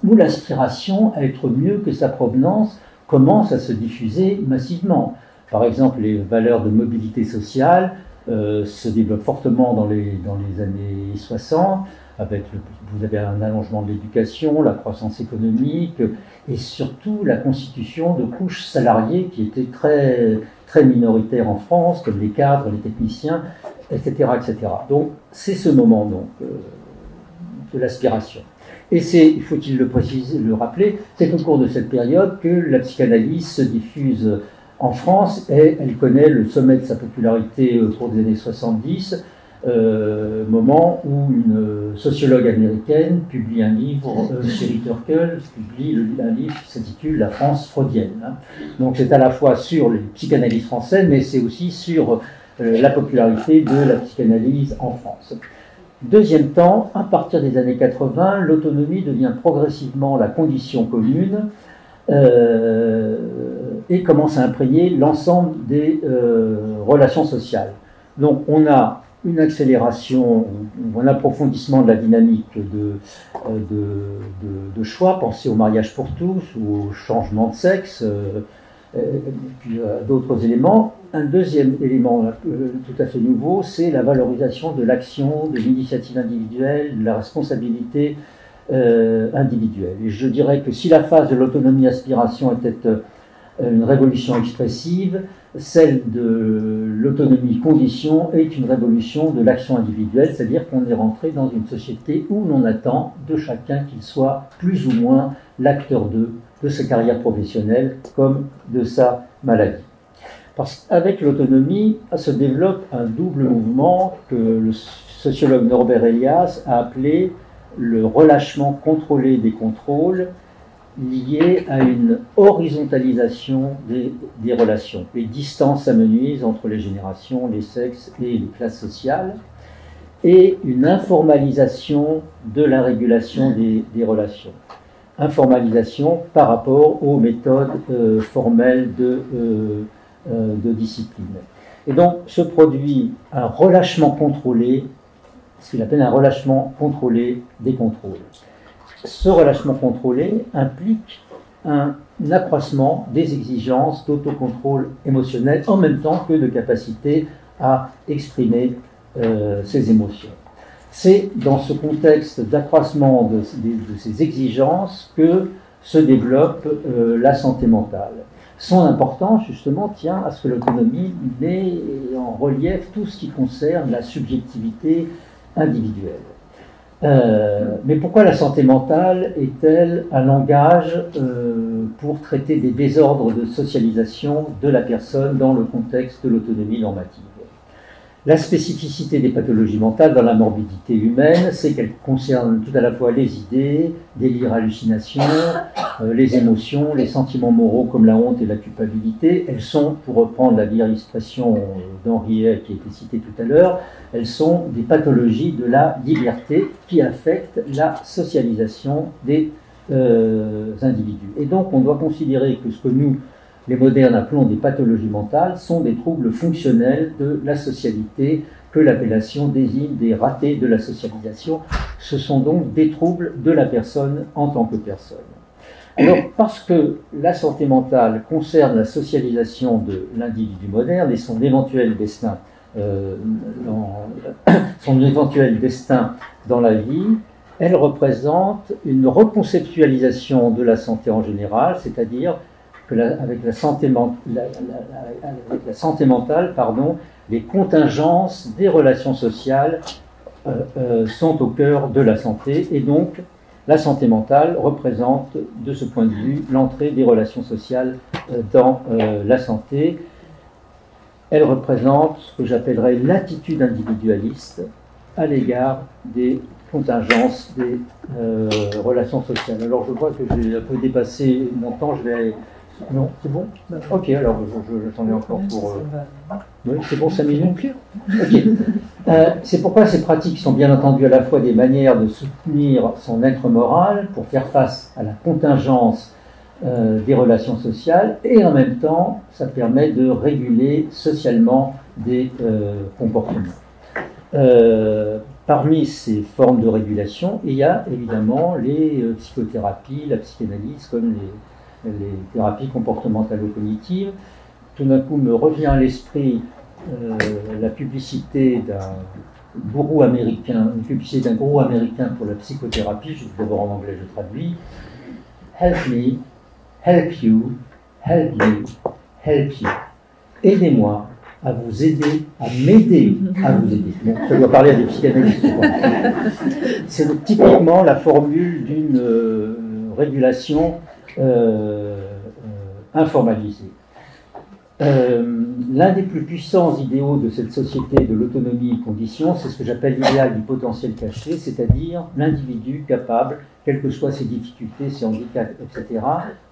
où l'aspiration à être mieux que sa provenance commence à se diffuser massivement. Par exemple, les valeurs de mobilité sociale se développent fortement dans les années 60, vous avez un allongement de l'éducation, la croissance économique, et surtout la constitution de couches salariées qui étaient très, très minoritaires en France, comme les cadres, les techniciens, etc. etc. Donc c'est ce moment donc, de l'aspiration. Et c'est, faut-il le préciser, le rappeler, c'est au cours de cette période que la psychanalyse se diffuse en France et elle connaît le sommet de sa popularité au cours des années 70, moment où une sociologue américaine publie un livre, Sherry Turkle publie un livre qui s'intitule La France freudienne. Donc c'est à la fois sur les psychanalystes français, mais c'est aussi sur la popularité de la psychanalyse en France. Deuxième temps, à partir des années 80, l'autonomie devient progressivement la condition commune et commence à imprégner l'ensemble des relations sociales. Donc on a une accélération, un approfondissement de la dynamique de choix, pensez au mariage pour tous ou au changement de sexe, et puis d'autres éléments. Un deuxième élément tout à fait nouveau, c'est la valorisation de l'action, de l'initiative individuelle, de la responsabilité individuelle. Et je dirais que si la phase de l'autonomie-aspiration était une révolution expressive, celle de l'autonomie-condition est une révolution de l'action individuelle, c'est-à-dire qu'on est rentré dans une société où l'on attend de chacun qu'il soit plus ou moins l'acteur de sa carrière professionnelle comme de sa maladie. Parce qu'avec l'autonomie se développe un double mouvement que le sociologue Norbert Elias a appelé le relâchement contrôlé des contrôles, lié à une horizontalisation des relations. Les distances s'amenuisent entre les générations, les sexes et les classes sociales, et une informalisation de la régulation des relations. Informalisation par rapport aux méthodes formelles de discipline. Et donc se produit un relâchement contrôlé, ce qu'il appelle un relâchement contrôlé des contrôles. Ce relâchement contrôlé implique un accroissement des exigences d'autocontrôle émotionnel en même temps que de capacité à exprimer ses émotions. C'est dans ce contexte d'accroissement de ces exigences que se développe la santé mentale. Son importance, justement, tient à ce que l'autonomie met en relief tout ce qui concerne la subjectivité individuelle. Mais pourquoi la santé mentale est-elle un langage pour traiter des désordres de socialisation de la personne dans le contexte de l'autonomie normative? La spécificité des pathologies mentales dans la morbidité humaine, c'est qu'elles concernent tout à la fois les idées, délires, hallucinations, les émotions, les sentiments moraux comme la honte et la culpabilité. Elles sont, pour reprendre la vieille expression d'Henriet qui a été citée tout à l'heure, elles sont des pathologies de la liberté qui affectent la socialisation des individus. Et donc on doit considérer que ce que nous, les modernes, appelons des pathologies mentales, sont des troubles fonctionnels de la socialité, que l'appellation désigne des ratés de la socialisation. Ce sont donc des troubles de la personne en tant que personne. Alors, parce que la santé mentale concerne la socialisation de l'individu moderne et son éventuel destin dans la vie, elle représente une reconceptualisation de la santé en général, c'est-à-dire avec la santé mentale, les contingences des relations sociales sont au cœur de la santé, et donc la santé mentale représente, de ce point de vue, l'entrée des relations sociales dans la santé. Elle représente ce que j'appellerais l'attitude individualiste à l'égard des contingences des relations sociales. Alors je vois que j'ai un peu dépassé mon temps, je vais... Non, c'est bon? Ok, alors j'en ai encore pour... Oui, c'est bon, 5 minutes? Ok. C'est pourquoi ces pratiques sont bien entendu à la fois des manières de soutenir son être moral pour faire face à la contingence des relations sociales, et en même temps, ça permet de réguler socialement des comportements. Parmi ces formes de régulation, il y a évidemment les psychothérapies, la psychanalyse, comme les thérapies comportementalo-cognitives. Tout d'un coup me revient à l'esprit la publicité d'un gourou américain, une publicité d'un gourou américain pour la psychothérapie. Je vais d'abord en anglais, je traduis. Help me, help you, help you, help you. Aidez-moi à vous aider, à m'aider à vous aider. Bon, ça doit parler à des psychanalystes. C'est typiquement la formule d'une régulation informalisée. L'un des plus puissants idéaux de cette société de l'autonomie et conditions, c'est ce que j'appelle l'idéal du potentiel caché, c'est-à-dire l'individu capable, quelles que soient ses difficultés, ses handicaps, etc.,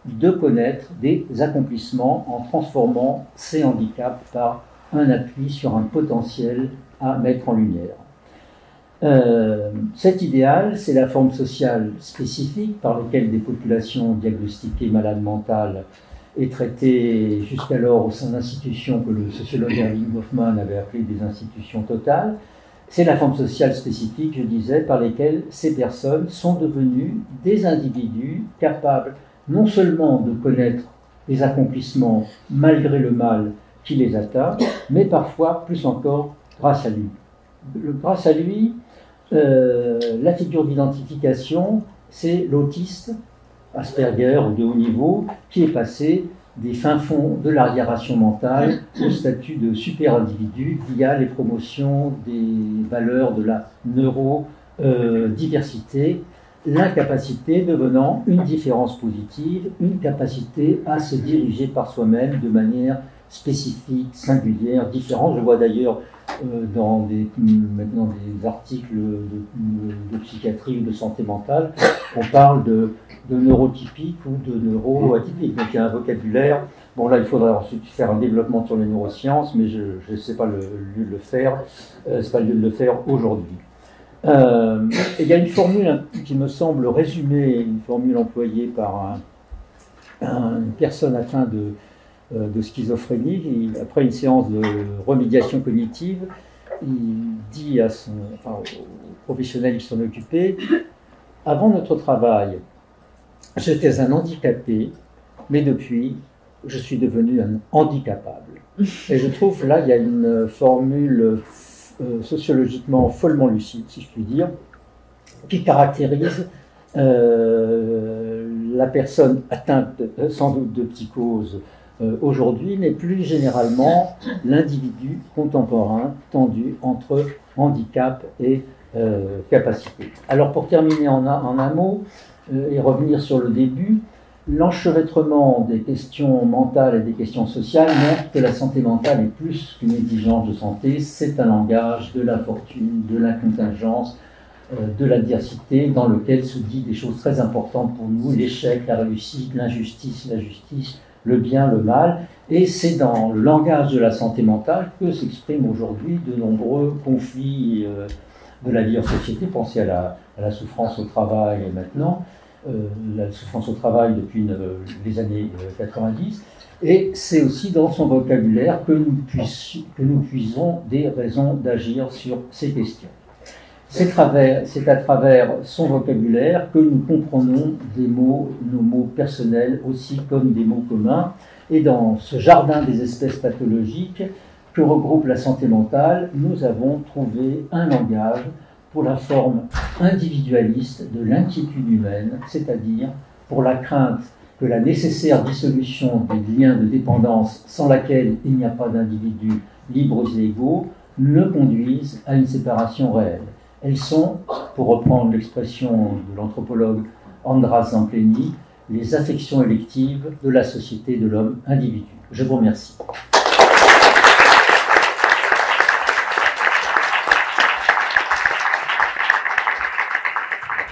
de connaître des accomplissements en transformant ces handicaps par un appui sur un potentiel à mettre en lumière. Cet idéal, c'est la forme sociale spécifique par laquelle des populations diagnostiquées malades mentales et traitées jusqu'alors au sein d'institutions que le sociologue Erving Goffman avait appelées des institutions totales. C'est la forme sociale spécifique, je disais, par lesquelles ces personnes sont devenues des individus capables non seulement de connaître les accomplissements malgré le mal qui les atteint, mais parfois, plus encore, grâce à lui. Grâce à lui, la figure d'identification, c'est l'autiste, Asperger ou de haut niveau, qui est passé des fins fonds de l'arriération mentale au statut de super-individu via les promotions des valeurs de la neurodiversité, l'incapacité devenant une différence positive, une capacité à se diriger par soi-même de manière spécifique, singulière, différente. Je vois d'ailleurs maintenant des articles de psychiatrie ou de santé mentale, on parle de neurotypique ou de neuroatypique. Donc il y a un vocabulaire. Bon là, il faudrait ensuite faire un développement sur les neurosciences, mais je ne sais pas le lieu de le faire. C'est pas le lieu de le faire aujourd'hui. Il y a une formule qui me semble résumer une formule employée par une personne atteinte de schizophrénie. Après une séance de remédiation cognitive, il dit au professionnel qui s'en occupait: avant notre travail, j'étais un handicapé, mais depuis, je suis devenu un handicapable. Et je trouve là, il y a une formule sociologiquement follement lucide, si je puis dire, qui caractérise la personne atteinte sans doute de psychose aujourd'hui, mais plus généralement l'individu contemporain tendu entre handicap et capacité. Alors pour terminer en un mot et revenir sur le début, l'enchevêtrement des questions mentales et des questions sociales montre que la santé mentale est plus qu'une exigence de santé, c'est un langage de la fortune, de la contingence, de l'adversité, dans lequel se dit des choses très importantes pour nous, l'échec, la réussite, l'injustice, la justice, le bien, le mal, et c'est dans le langage de la santé mentale que s'expriment aujourd'hui de nombreux conflits de la vie en société. Pensez à la souffrance au travail maintenant, la souffrance au travail depuis les années 90, et c'est aussi dans son vocabulaire que nous puisons des raisons d'agir sur ces questions. C'est à travers son vocabulaire que nous comprenons nos mots personnels aussi comme des mots communs, et dans ce jardin des espèces pathologiques que regroupe la santé mentale, nous avons trouvé un langage pour la forme individualiste de l'inquiétude humaine, c'est-à-dire pour la crainte que la nécessaire dissolution des liens de dépendance sans laquelle il n'y a pas d'individus libres et égaux ne conduisent à une séparation réelle. Elles sont, pour reprendre l'expression de l'anthropologue Andras Zampleni, les affections électives de la société de l'homme individu. Je vous remercie.